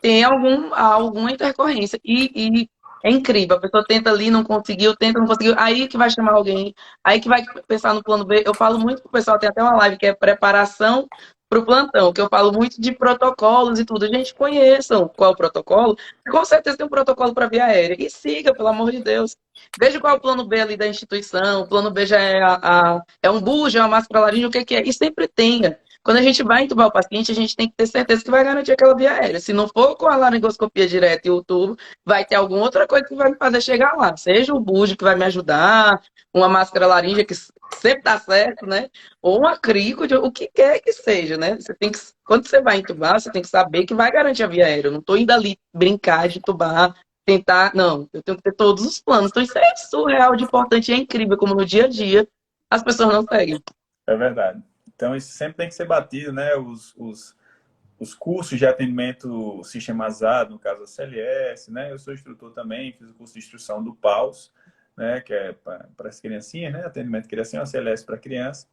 tenha alguma intercorrência. E é incrível. A pessoa tenta ali, não conseguiu, tenta, não conseguiu. Aí que vai chamar alguém, aí que vai pensar no plano B. Eu falo muito pro pessoal, tem até uma live que é preparação para o plantão, que eu falo muito de protocolos e tudo. Gente, conheçam qual é o protocolo. Com certeza tem um protocolo para via aérea. E siga, pelo amor de Deus. Veja qual é o plano B ali da instituição. O plano B já é um bujo, é uma máscara laringe, o que, que é. E sempre tenha. Quando a gente vai entubar o paciente, a gente tem que ter certeza que vai garantir aquela via aérea. Se não for com a laringoscopia direta e o tubo, vai ter alguma outra coisa que vai me fazer chegar lá. Seja o bujo que vai me ajudar, uma máscara laringe que sempre dá certo, né? Ou um acrílico, o que quer que seja, né? Você tem que, quando você vai entubar, você tem que saber que vai garantir a via aérea. Eu não estou indo ali brincar de entubar, tentar. Não, eu tenho que ter todos os planos. Então, isso é surreal de importante e é incrível, como no dia a dia as pessoas não seguem. É verdade. Então, isso sempre tem que ser batido, né? Os cursos de atendimento sistematizado, no caso a CLS, né? Eu sou instrutor também, fiz o curso de instrução do PAUS, né? Que é para as criancinhas, né? Atendimento de criancinha, a CLS para criança.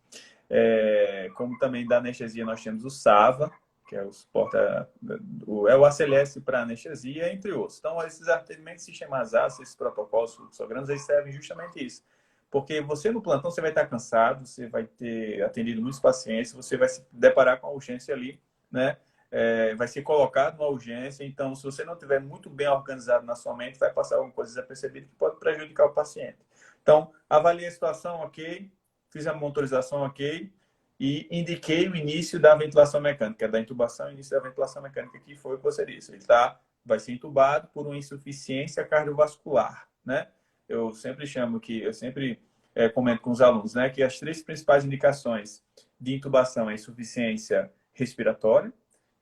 Como também da anestesia nós temos o SAVA, que é o suporte, é o ACLS para anestesia, entre outros. Então, esses atendimentos sistematizados, esses protocolos fluxogramas, eles servem justamente isso. Porque você no plantão, você vai estar cansado, você vai ter atendido muitos pacientes, você vai se deparar com a urgência ali, né? Vai ser colocado na urgência, então se você não tiver muito bem organizado na sua mente, vai passar alguma coisa desapercebida que pode prejudicar o paciente. Então, avalie a situação, ok, fiz a monitorização, ok, e indiquei o início da ventilação mecânica, da intubação, início da ventilação mecânica, que foi o que você disse. Ele vai ser intubado por uma insuficiência cardiovascular, né? Eu sempre comento com os alunos, né, que as 3 principais indicações de intubação é insuficiência respiratória,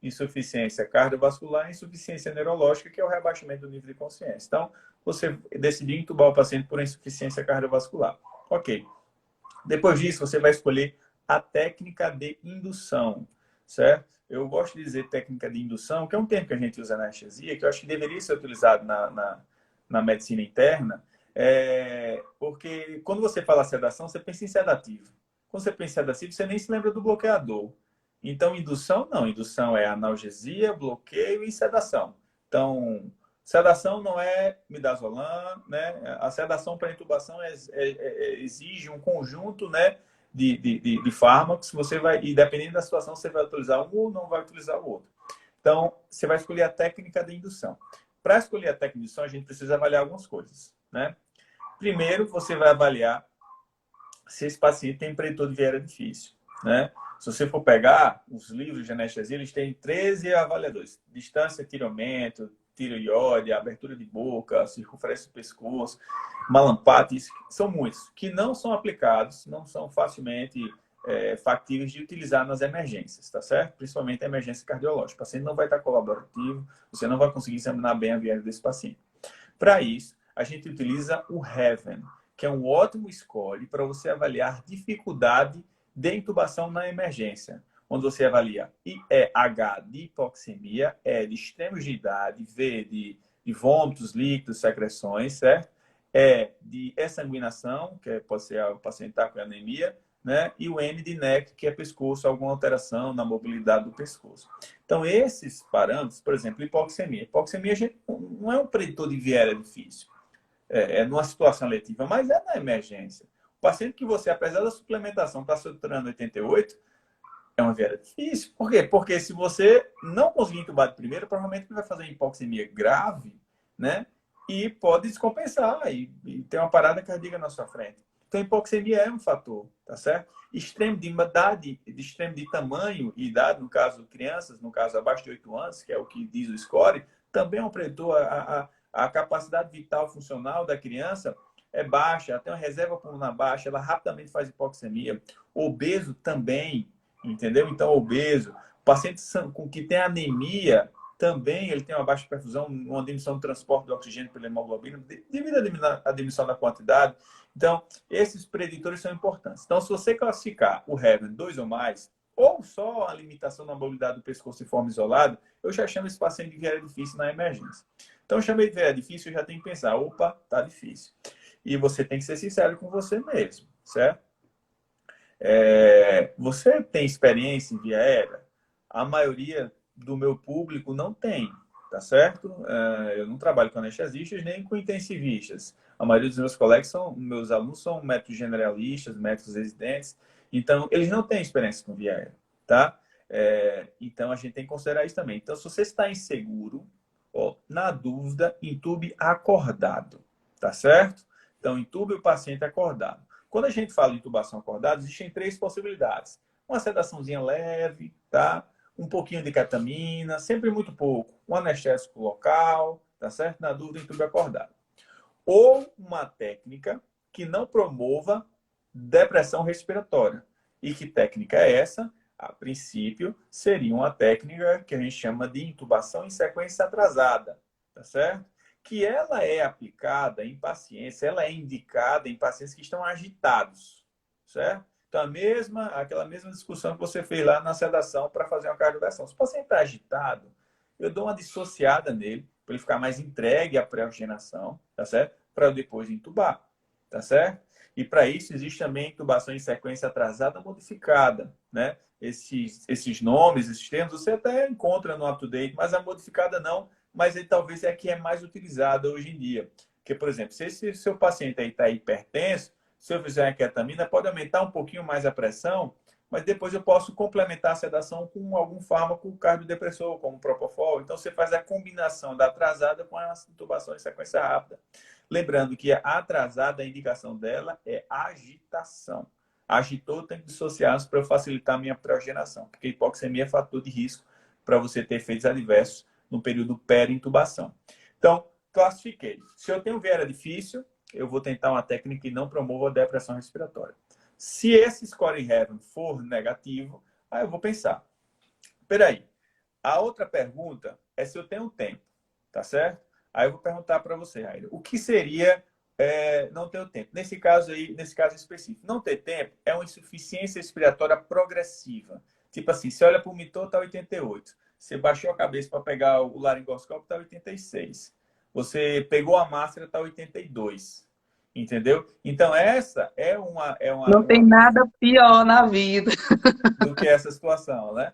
insuficiência cardiovascular e insuficiência neurológica, que é o rebaixamento do nível de consciência. Então, você decidiu intubar o paciente por insuficiência cardiovascular. Ok. Depois disso, você vai escolher a técnica de indução, certo? Eu gosto de dizer técnica de indução, que é um termo que a gente usa na anestesia, que eu acho que deveria ser utilizado na medicina interna, porque quando você fala sedação, você pensa em sedativo. Quando você pensa em sedativo, você nem se lembra do bloqueador. Então, indução não. Indução é analgesia, bloqueio e sedação. Então, sedação não é midazolam, né? A sedação para intubação exige um conjunto, né, de fármacos. Você vai, e dependendo da situação, você vai utilizar um ou não vai utilizar o outro. Então, você vai escolher a técnica de indução. Para escolher a técnica de indução, a gente precisa avaliar algumas coisas, né? Primeiro, você vai avaliar se esse paciente tem preditor de viária difícil, né? Se você for pegar os livros de anestesia, eles têm 13 avaliadores. Distância, tireomento, tireoide, abertura de boca, circunferência do pescoço, malampate, são muitos, que não são aplicados, não são facilmente factíveis de utilizar nas emergências, tá certo? Principalmente a emergência cardiológica. O paciente não vai estar colaborativo, você não vai conseguir examinar bem a viária desse paciente. Para isso, a gente utiliza o Heaven, que é um ótimo score para você avaliar dificuldade de intubação na emergência, onde você avalia H de hipoxemia, E de extremosidade, V de vômitos, líquidos, secreções, certo? E de exsanguinação, que pode ser o paciente está com anemia, né? E o N de neck, que é pescoço, alguma alteração na mobilidade do pescoço. Então, esses parâmetros, por exemplo, hipoxemia. Hipoxemia não é um preditor de viária difícil. Numa situação letiva, mas é na emergência. O paciente que você, apesar da suplementação, está saturando 88, É uma viária difícil. Por quê? Porque se você não conseguir entubar de primeira, provavelmente ele vai fazer hipoxemia grave, né? E pode descompensar e ter uma parada cardíaca na sua frente. Então, hipoxemia é um fator, tá certo? Extremo de idade, extremo de tamanho e idade, no caso crianças, no caso abaixo de 8 anos, que é o que diz o score, também é um preditor. A capacidade vital funcional da criança é baixa, ela tem uma reserva pulmonar baixa, ela rapidamente faz hipoxemia. Obeso também, entendeu? Então, obeso. Paciente com que tem anemia, também ele tem uma baixa perfusão, uma diminuição do transporte do oxigênio pela hemoglobina, devido à diminuição da quantidade. Então, esses preditores são importantes. Então, se você classificar o Heaven 2 ou mais, ou só a limitação na mobilidade do pescoço de forma isolada, eu já chamo esse paciente de viária difícil na emergência. Então, eu chamei de viária difícil, eu já tenho que pensar, opa, tá difícil. E você tem que ser sincero com você mesmo, certo? Você tem experiência em via aérea? A maioria do meu público não tem, tá certo? Eu não trabalho com anestesistas nem com intensivistas. A maioria dos meus colegas meus alunos são médicos generalistas, médicos residentes, então eles não têm experiência com via aérea, tá? Então a gente tem que considerar isso também. Então, se você está inseguro, na dúvida, intube acordado, tá certo? Então, intube o paciente acordado. Quando a gente fala em intubação acordada, existem 3 possibilidades. Uma sedaçãozinha leve, tá? Um pouquinho de ketamina, sempre muito pouco. Um anestésico local, tá certo? Na dúvida, intube acordado. Ou uma técnica que não promova depressão respiratória. E que técnica é essa? A princípio, seria uma técnica que a gente chama de intubação em sequência atrasada, tá certo? Que ela é aplicada em pacientes, ela é indicada em pacientes que estão agitados, certo? Então, aquela mesma discussão que você fez lá na sedação para fazer uma cardioversão. Se o paciente está agitado, eu dou uma dissociada nele, para ele ficar mais entregue à pré-oxigenação, tá certo? Para depois entubar, tá certo? E para isso existe também intubação em sequência atrasada modificada, né? Esses nomes, esses termos, você até encontra no UpToDate, mas a modificada não, mas ele talvez é a que é mais utilizada hoje em dia. Porque, por exemplo, se esse seu paciente aí está hipertenso, se eu fizer a ketamina, pode aumentar um pouquinho mais a pressão, mas depois eu posso complementar a sedação com algum fármaco cardiodepressor, como o Propofol. Então, você faz a combinação da atrasada com a intubação em sequência rápida. Lembrando que a atrasada, a indicação dela é agitação. Agitou, tem que dissociar para facilitar a minha pré-oxigenação, porque hipoxemia é fator de risco para você ter efeitos adversos no período pré-intubação. Então, classifiquei. Se eu tenho viária difícil, eu vou tentar uma técnica que não promova a depressão respiratória. Se esse score em Heaven for negativo, aí eu vou pensar. Peraí, a outra pergunta é se eu tenho tempo, tá certo? Aí eu vou perguntar para você, Raíra, o que seria não ter o tempo? Nesse caso específico, não ter tempo é uma insuficiência respiratória progressiva. Tipo assim, você olha para o monitor, está 88. Você baixou a cabeça para pegar o laringoscópio, está 86. Você pegou a máscara, está 82. Entendeu? Então, essa Não tem nada pior na vida do que essa situação, né?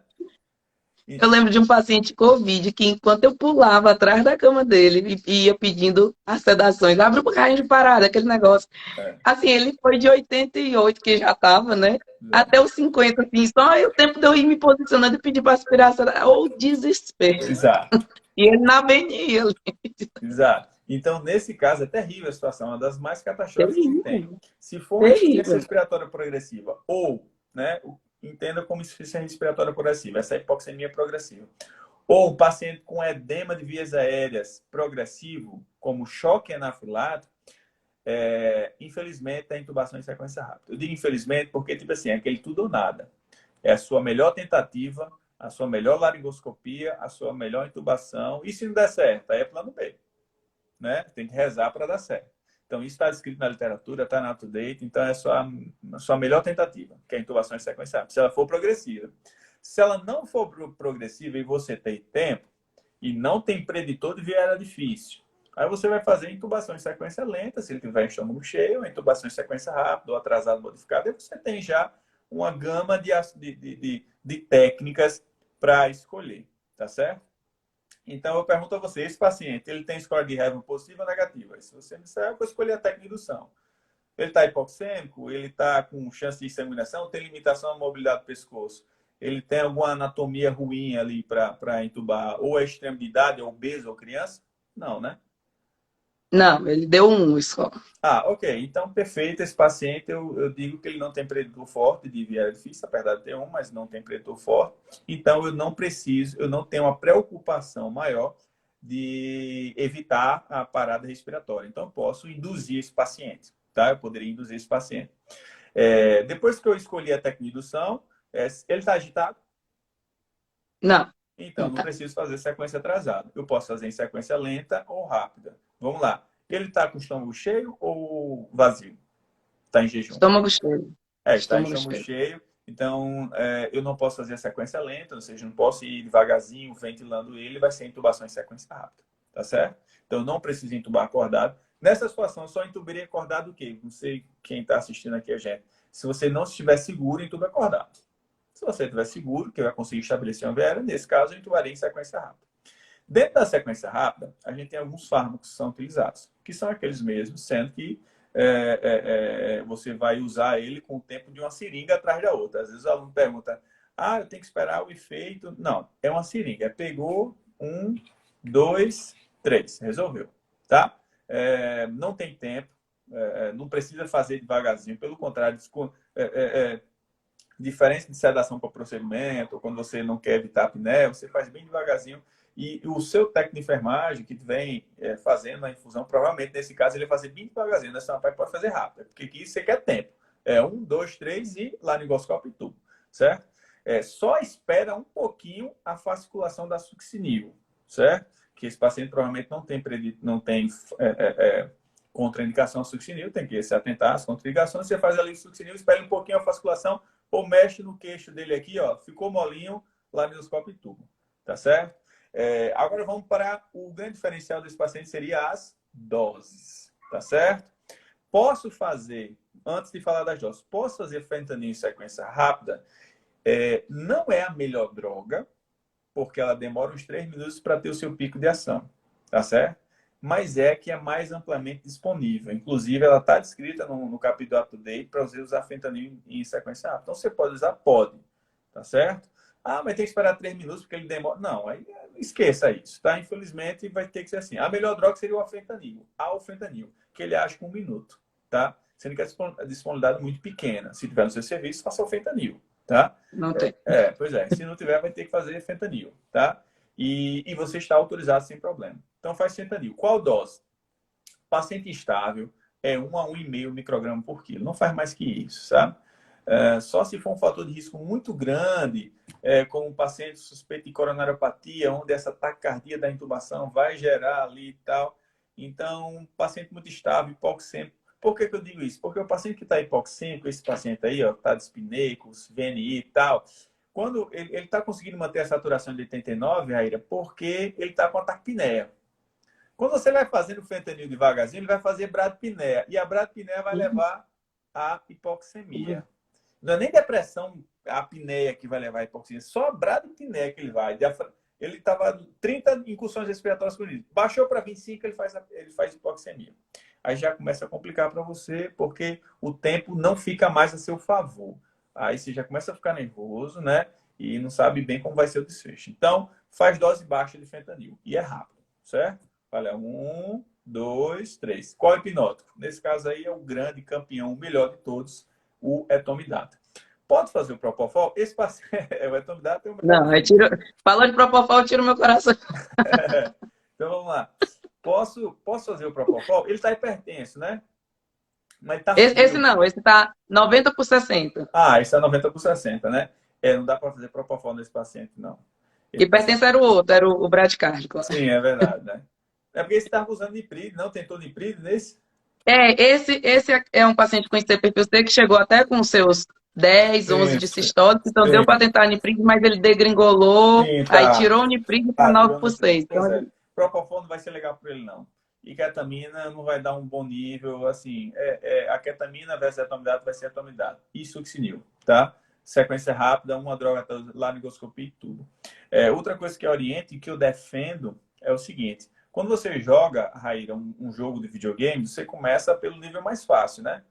Eu lembro de um paciente Covid que, enquanto eu pulava atrás da cama dele e ia pedindo as sedações, abre o carrinho de parada, aquele negócio. Assim, ele foi de 88, que já estava, né? Até os 50, assim, só o tempo de eu ir me posicionando e pedir para aspirar a sedação. Ou desespero. Exato. E ele na avenida. Exato. Então, nesse caso, é terrível a situação, uma das mais catastróficas que tem. Se for uma Terrível. insuficiência respiratória progressiva ou, né, entenda como insuficiência respiratória progressiva, essa é a hipoxemia progressiva. Ou um paciente com edema de vias aéreas progressivo, como choque anafilático, infelizmente, é intubação em sequência rápida. Eu digo infelizmente porque, tipo assim, é aquele tudo ou nada. É a sua melhor tentativa, a sua melhor laringoscopia, a sua melhor intubação. E se não der certo, aí é plano B. Né? Tem que rezar para dar certo. Então, isso está escrito na literatura, está na UpToDate, então é a sua melhor tentativa, que é a intubação em sequência rápida, se ela for progressiva. Se ela não for progressiva e você tem tempo, e não tem preditor de viária difícil, aí você vai fazer intubação em sequência lenta, se ele tiver estômago cheio, a intubação em sequência rápida ou atrasado modificado, aí você tem já uma gama de técnicas para escolher, tá certo? Então, eu pergunto a você, esse paciente, ele tem score de Heaven positivo ou negativo? Se você me disser, eu vou escolher a técnica de indução. Ele está hipoxêmico? Ele está com chance de sanguinação? Tem limitação na mobilidade do pescoço? ele tem alguma anatomia ruim ali para entubar, ou é extremidade, é obeso ou criança? Não, né? Não, ele deu um só. Ah, ok. Então, perfeito. Esse paciente, eu digo que ele não tem preditor forte de via difícil, apesar de ter um, mas não tem preditor forte. Então, eu não tenho uma preocupação maior de evitar a parada respiratória. Então, eu posso induzir esse paciente, tá? Eu poderia induzir esse paciente. Depois que eu escolhi a técnica de indução, ele está agitado? Não, Então, não não tá. preciso fazer sequência atrasada. Eu posso fazer em sequência lenta ou rápida. Vamos lá. Ele está com o estômago cheio ou vazio? Está em jejum? Estômago cheio. Está em Estômago estômago cheio. cheio. Então, eu não posso fazer a sequência lenta, ou seja, não posso ir devagarzinho, ventilando ele, vai ser intubação em sequência rápida. Tá certo? Então, eu não preciso entubar acordado. Nessa situação, eu só entubaria acordado o quê? Não sei quem está assistindo aqui a gente. Se você não estiver seguro, entube acordado. Se você estiver seguro, que vai conseguir estabelecer uma VR, nesse caso, eu intubaria em sequência rápida. Dentro da sequência rápida, a gente tem alguns fármacos que são utilizados, que são aqueles mesmos, sendo que você vai usar ele com o tempo de uma seringa atrás da outra. Às vezes o aluno pergunta, eu tenho que esperar o efeito. Não, é uma seringa. Pegou, 1, 2, 3, resolveu. Tá? Não tem tempo, não precisa fazer devagarzinho, pelo contrário, diferente de sedação para procedimento, ou quando você não quer evitar a apneia, você faz bem devagarzinho. E o seu técnico de enfermagem que vem fazendo a infusão, provavelmente nesse caso ele vai fazer bem devagarzinho. Nessa parte pode fazer rápido, porque aqui você quer tempo. 1, 2, 3 e laringoscópio e tubo, certo? Só espera um pouquinho a fasciculação da succinil, certo? Que esse paciente provavelmente não tem contraindicação succinil, tem que se atentar às contraindicações. Você faz ali o succinil, espera um pouquinho a fasciculação, ou mexe no queixo dele aqui, ó, ficou molinho, laringoscópio e tubo, tá certo? Agora vamos para o grande diferencial desse paciente, seria as doses, tá certo? Posso fazer, antes de falar das doses, posso fazer fentanil em sequência rápida? Não é a melhor droga, porque ela demora uns 3 minutos para ter o seu pico de ação, tá certo? Mas é que é mais amplamente disponível. Inclusive, ela está descrita no capítulo Up to Date para você usar fentanil em sequência rápida. Então, você pode usar? Pode, tá certo? Mas tem que esperar 3 minutos porque ele demora. Não, aí esqueça isso, tá? Infelizmente, vai ter que ser assim. A melhor droga seria o alfentanil, que ele age com 1 minuto, tá? Sendo que a disponibilidade é muito pequena. Se tiver no seu serviço, faça o fentanil, tá? Não tem. Pois é. Se não tiver, vai ter que fazer fentanil, tá? E você está autorizado sem problema. Então, faz fentanil. Qual dose? Paciente estável é 1 a 1,5 micrograma por quilo. Não faz mais que isso, sabe? Só se for um fator de risco muito grande, como um paciente suspeito de coronariopatia, onde essa taquicardia da intubação vai gerar ali e tal. Então, paciente muito estável, hipoxêmico. Por que eu digo isso? Porque o paciente que está hipoxêmico, esse paciente aí, ó, está dispineico, VNI e tal, quando ele está conseguindo manter a saturação de 89, Raíra, porque ele está com a taquipneia. Quando você vai fazendo o fentanil devagarzinho, ele vai fazer bradipneia. E a bradipneia vai levar à hipoxemia. Não é nem depressão, a apneia que vai levar à hipoxemia. Só a bradipneia que ele vai. Ele estava 30 incursões respiratórias por minuto. Baixou para 25, ele faz hipoxemia. Aí já começa a complicar para você, porque o tempo não fica mais a seu favor. Aí você já começa a ficar nervoso, né? E não sabe bem como vai ser o desfecho. Então, faz dose baixa de fentanil. E é rápido, certo? Olha, 1, 2, 3. Qual é o hipnótico? Nesse caso aí é o grande campeão, o melhor de todos, o etomidata. Pode fazer o propofol? Esse paciente, o etomidata é o melhor. Não, falou de propofol, tira o meu coração. Então vamos lá. Posso fazer o propofol? Ele está hipertenso, né? Mas está Esse frio. não, esse tá 90 por 60. Esse é 90 por 60, né? Não dá para fazer propofol nesse paciente, não. Ele precisa... Hipertenso era o outro, era o bradicárdico. Sim, é verdade, né? É porque você estava usando nipride, não? Tentou nipride nesse? Esse é um paciente com IC-perfil-C que chegou até com seus 10, 11 Sim, de sistole, então deu para sim, tentar niprid, mas ele degringolou, sim, aí tá. tirou o niprid para 9 Tirou por nipride. 6. Pois Então, é. Propofol não vai ser legal para ele, não. E ketamina não vai dar um bom nível, assim, a ketamina versus a etomidato vai ser etomidato. E succinil, tá? Sequência rápida, uma droga, laringoscopia e tubo. Outra coisa que eu oriento e que eu defendo é o seguinte, quando você joga, Raíra, um jogo de videogame, você começa pelo nível mais fácil, né?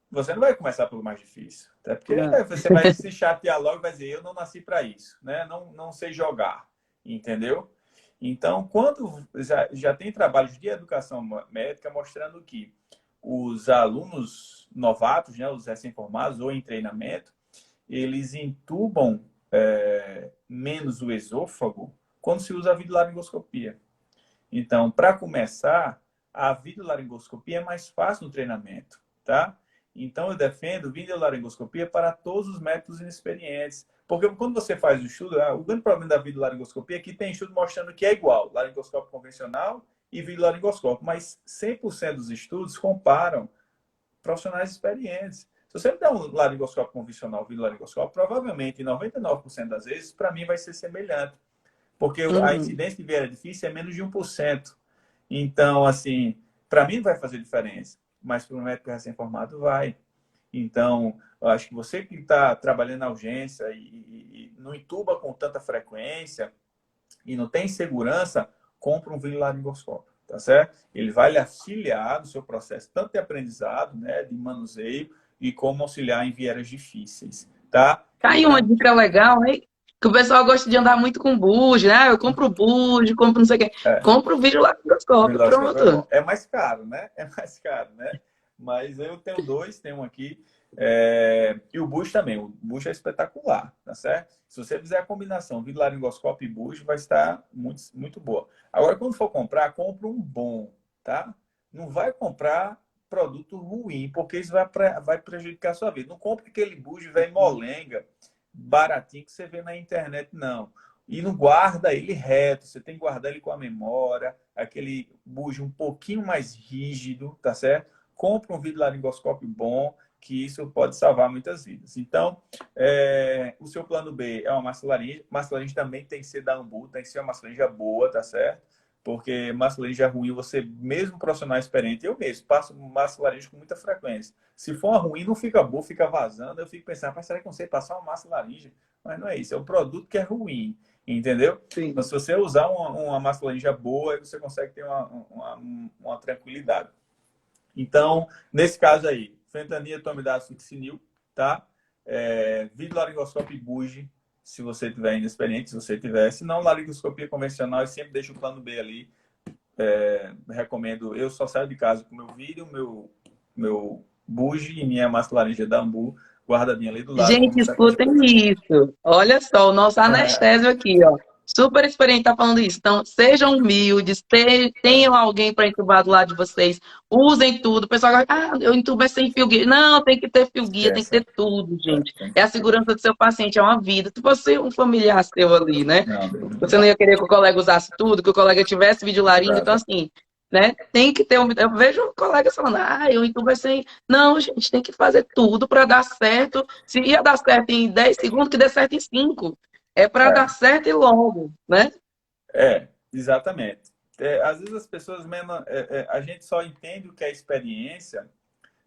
você não vai começar pelo mais difícil. Até porque Não. você vai se chatear logo e vai dizer, eu não nasci para isso, né? Não sei jogar, entendeu? Então, quando já tem trabalhos de educação médica mostrando que os alunos novatos, né, os recém-formados ou em treinamento, eles intubam menos o esôfago quando se usa a videolaringoscopia. Então, para começar, a videolaringoscopia é mais fácil no treinamento, tá? Então, eu defendo videolaringoscopia para todos os médicos inexperientes. Porque quando você faz o estudo, o grande problema da videolaringoscopia é que tem estudo mostrando que é igual, laringoscópio convencional e videolaringoscópio, mas 100% dos estudos comparam profissionais experientes. Se você me der um laringoscópio convencional, videolaringoscópio, provavelmente, em 99% das vezes, para mim vai ser semelhante. Porque a Uhum. incidência de viéria difícil é menos de 1%. Então, assim, para mim não vai fazer diferença, mas para o médico recém-formado vai. Então, eu acho que você que está trabalhando na urgência e não intuba com tanta frequência e não tem segurança, compra um videolaringoscópio, tá certo? Ele vai lhe auxiliar no seu processo, tanto de aprendizado, né, de manuseio, e como auxiliar em viérias difíceis, tá? Tá E aí uma também dica legal, hein? Que o pessoal gosta de andar muito com buge, né? Eu compro buge, compro não sei o quê. Compro o vídeo lá com o microscópio, videolaringoscópio é pronto. bom. É mais caro, né? É mais caro, né? Mas eu tenho dois, tenho um aqui. E o Bush também. O Bush é espetacular, tá certo? Se você fizer a combinação videolaringoscópio e Bush, vai estar muito, muito boa. Agora, quando for comprar, compra um bom, tá? Não vai comprar produto ruim, porque isso vai prejudicar a sua vida. Não compre aquele Bush velho molenga, baratinho que você vê na internet, não. E não guarda ele reto, você tem que guardar ele com a memória, aquele bujo um pouquinho mais rígido, tá certo? Compre um videolaringoscópio bom, que isso pode salvar muitas vidas. Então, o seu plano B é uma maxilaringe. Maxilaringe também tem que ser da Ambu, tem que ser uma maxilaringe boa, tá certo? Porque maxilaringe é ruim, você, mesmo profissional experiente, eu mesmo passo maxilaringe com muita frequência. Se for uma ruim, não fica boa, fica vazando. Eu fico pensando, mas será que eu não sei passar uma maxilaringe? Mas não é isso, é o produto que é ruim, entendeu? Então, Sim. se você usar uma maxilaringe boa, aí você consegue ter uma tranquilidade. Então, nesse caso aí, fentanyl, tomidade, succinil, tá? Videolaringoscópio e buge, se você tiver inexperiente, se você tiver. Se não, laringoscopia convencional, eu sempre deixo o plano B ali. Recomendo, eu só saio de casa com meu vídeo, meu buge e minha massa laranja da Ambu guardadinha ali do lado, como Gente, saquinho de escutem proteção. isso. Olha só, o nosso anestésio aqui, ó. Super experiente tá falando isso. Então, sejam humildes, tenham alguém para entubar do lado de vocês. Usem tudo. O pessoal gosta, eu entubo é sem fio guia. Não, tem que ter fio guia, tem que Esqueça. ter tudo, gente. Tem É que a ter. segurança do seu paciente, é uma vida. Se fosse um familiar seu ali, né? Não, Você não ia querer que o colega usasse tudo, que o colega tivesse videolaringo. Então, exato. assim, né? Tem que ter um. Eu vejo colegas falando, eu entubo é sem. Não, gente, tem que fazer tudo para dar certo. Se ia dar certo em 10 segundos, que dê certo em 5. É para dar É, certo e logo, né? exatamente. Às vezes as pessoas mesmo, a gente só entende o que é experiência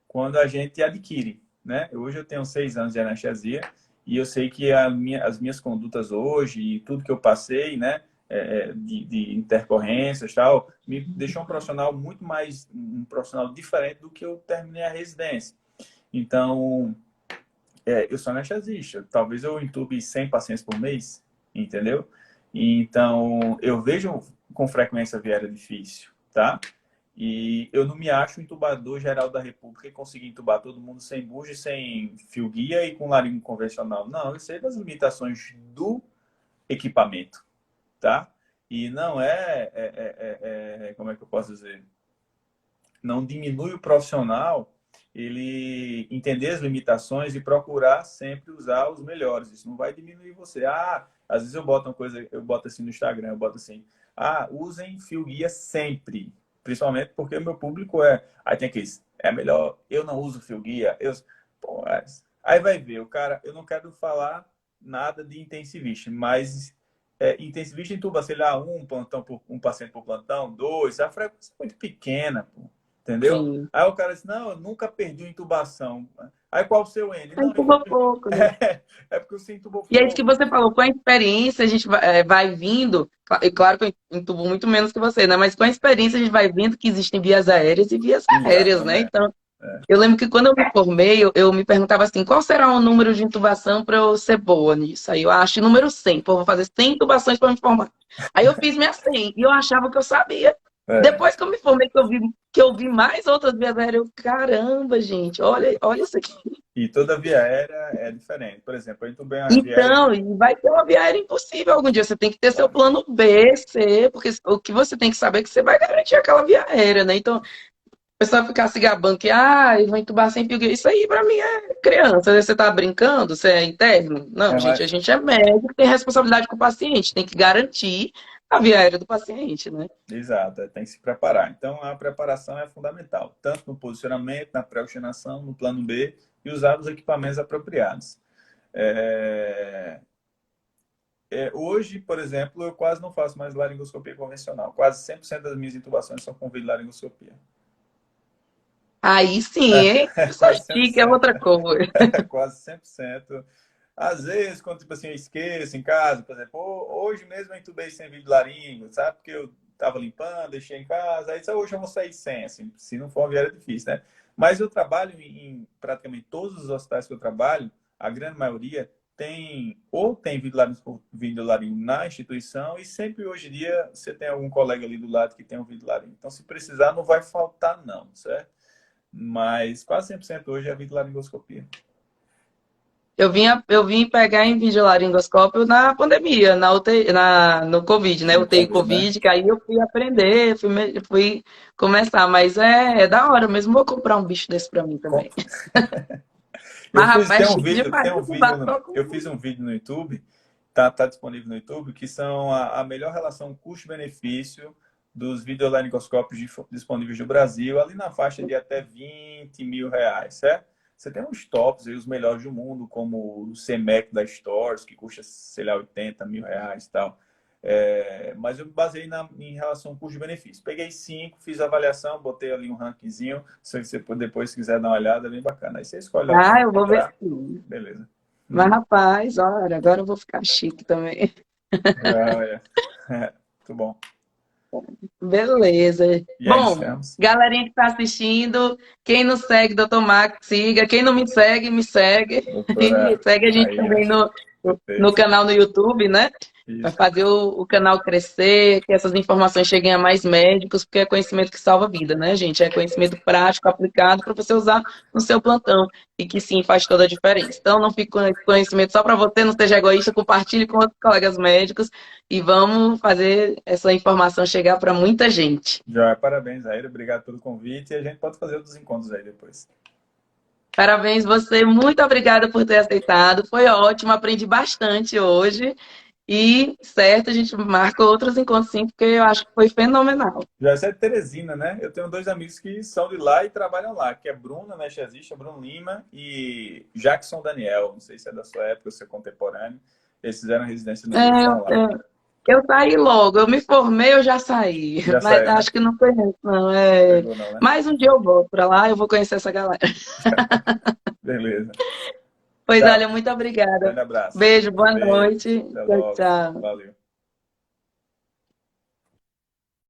quando a gente adquire, né? Hoje eu tenho 6 anos de anestesia e eu sei que as minhas condutas hoje e tudo que eu passei, né, de intercorrências e tal, me deixou um profissional muito mais, um profissional diferente do que eu terminei a residência. Então, eu sou anestesista. Talvez eu entube 100 pacientes por mês, entendeu? Então, eu vejo com frequência viária difícil, tá? E eu não me acho entubador geral da República e consegui entubar todo mundo sem bujo, sem fio guia e com laringo convencional. Não, eu sei das limitações do equipamento, tá? E não como é que eu posso dizer? Não diminui o profissional ele entender as limitações e procurar sempre usar os melhores. Isso não vai diminuir você. Às vezes eu boto uma coisa, eu boto assim no Instagram, eu boto assim, usem fio guia sempre. Principalmente porque o meu público aí tem que isso, é melhor, eu não uso fio guia, pô, aí vai ver, o cara, eu não quero falar nada de intensivista, mas intensivista entuba, sei lá, um paciente por plantão, dois, a frequência é muito pequena, pô. Entendeu? Sim. Aí o cara disse, não, eu nunca perdi uma intubação. Aí qual o seu N? Aí Não, entuba pouco, né? é porque você intubou E é isso que pouco. você falou, com a experiência a gente vai vindo, e claro que eu entubo muito menos que você, né? Mas com a experiência a gente vai vendo que existem vias aéreas e vias aéreas, né? Exatamente. Então, Eu lembro que quando eu me formei, eu me perguntava assim, qual será o número de intubação para eu ser boa nisso? Aí eu acho número 100, pô, vou fazer 100 intubações para me formar. Aí eu fiz minha 100 e eu achava que eu sabia. É. Depois que eu me formei, que eu vi mais outras vias aéreas, eu, caramba, gente, olha isso aqui. E toda via aérea é diferente. Por exemplo, eu entubei uma via aérea. Então, e vai ter uma via aérea impossível algum dia. Você tem que ter seu Claro. plano B, C, porque o que você tem que saber é que você vai garantir aquela via aérea, né? Então, pessoa ficar se gabando que, eu vou entubar sem pio. Isso aí pra mim é criança. Você tá brincando? Você é interno? Não, É, gente, mas, a gente é médico, tem responsabilidade com o paciente, tem que garantir a via aérea do paciente, né? exato, tem que se preparar. Então, a preparação é fundamental, tanto no posicionamento, na pré-oxigenação, no plano B e usar os equipamentos apropriados. É, hoje, por exemplo, eu quase não faço mais laringoscopia convencional. Quase 100% das minhas intubações são com vídeo laringoscopia. Aí sim, hein? Pessoa Quase chique é 100%. outra coisa. Quase 100%. Às vezes, quando tipo assim, eu esqueço em casa, por exemplo, hoje mesmo eu entubei sem vídeo laringo, sabe? Porque eu estava limpando, deixei em casa, aí hoje eu vou sair sem, assim, se não for uma viagem difícil, né? Mas eu trabalho em praticamente todos os hospitais que eu trabalho, a grande maioria tem vídeo laringo na instituição e sempre hoje em dia você tem algum colega ali do lado que tem um vídeo laringo. Então, se precisar, não vai faltar não, certo? Mas quase 100% hoje é vídeo laringoscopia. Eu vim pegar em videolaringoscópio na pandemia, na UTI, no Covid, né? No UTI Covid, né? Covid, que aí eu fui aprender, fui começar, mas é da hora mesmo. Vou comprar um bicho desse pra mim também. Eu Mas, fiz, rapaz, é chique demais. eu fiz um vídeo no YouTube, tá disponível no YouTube, que são a melhor relação custo-benefício dos videolaringoscópios disponíveis no Brasil, ali na faixa de até R$ 20 mil, certo? Você tem uns tops aí, os melhores do mundo, como o CMEC da Stores, que custa, sei lá, R$ 80 mil e tal. Mas eu me baseei em relação custo-benefício. Peguei 5, fiz a avaliação, botei ali um rankingzinho. Se você depois quiser dar uma olhada, é bem bacana. Aí você escolhe lá o que você Eu quer vou ver entrar. sim. Beleza. Mas, rapaz, olha, agora eu vou ficar chique também. Olha. Muito bom. Beleza. E aí, Bom, encerramos. galerinha que está assistindo, quem não segue Dr. Max, siga. Quem não me segue, me segue. E Doutora segue a gente Maíra, também no perfeito. canal no YouTube, né? Vai Isso. fazer o canal crescer, que essas informações cheguem a mais médicos, porque é conhecimento que salva a vida, né, gente? É conhecimento prático, aplicado para você usar no seu plantão e que sim faz toda a diferença. Então, não fique com esse conhecimento só para você, não seja egoísta, compartilhe com outros colegas médicos e vamos fazer essa informação chegar para muita gente. Já, parabéns, Aira. Obrigado pelo convite. E a gente pode fazer outros encontros aí depois. Parabéns você, muito obrigada por ter aceitado. Foi ótimo, aprendi bastante hoje. E certo, a gente marca outros encontros sim, porque eu acho que foi fenomenal. Já é de Teresina, né? Eu tenho dois amigos que são de lá e trabalham lá, que é Bruna, né, anestesista, Bruno Lima e Jackson Daniel. Não sei se é da sua época, se é contemporâneo. Eles fizeram residência no Rio e É, estão lá. eu saí logo, eu me formei, eu já saí. Já Mas saiu, né? acho que não conheço, não. Pegou não, né? Mais um dia eu volto para lá, eu vou conhecer essa galera. Beleza. Pois Tchau. olha, muito obrigada. Grande abraço. Beijo, boa Beijo. noite. Até Tchau, logo. tchau. Valeu.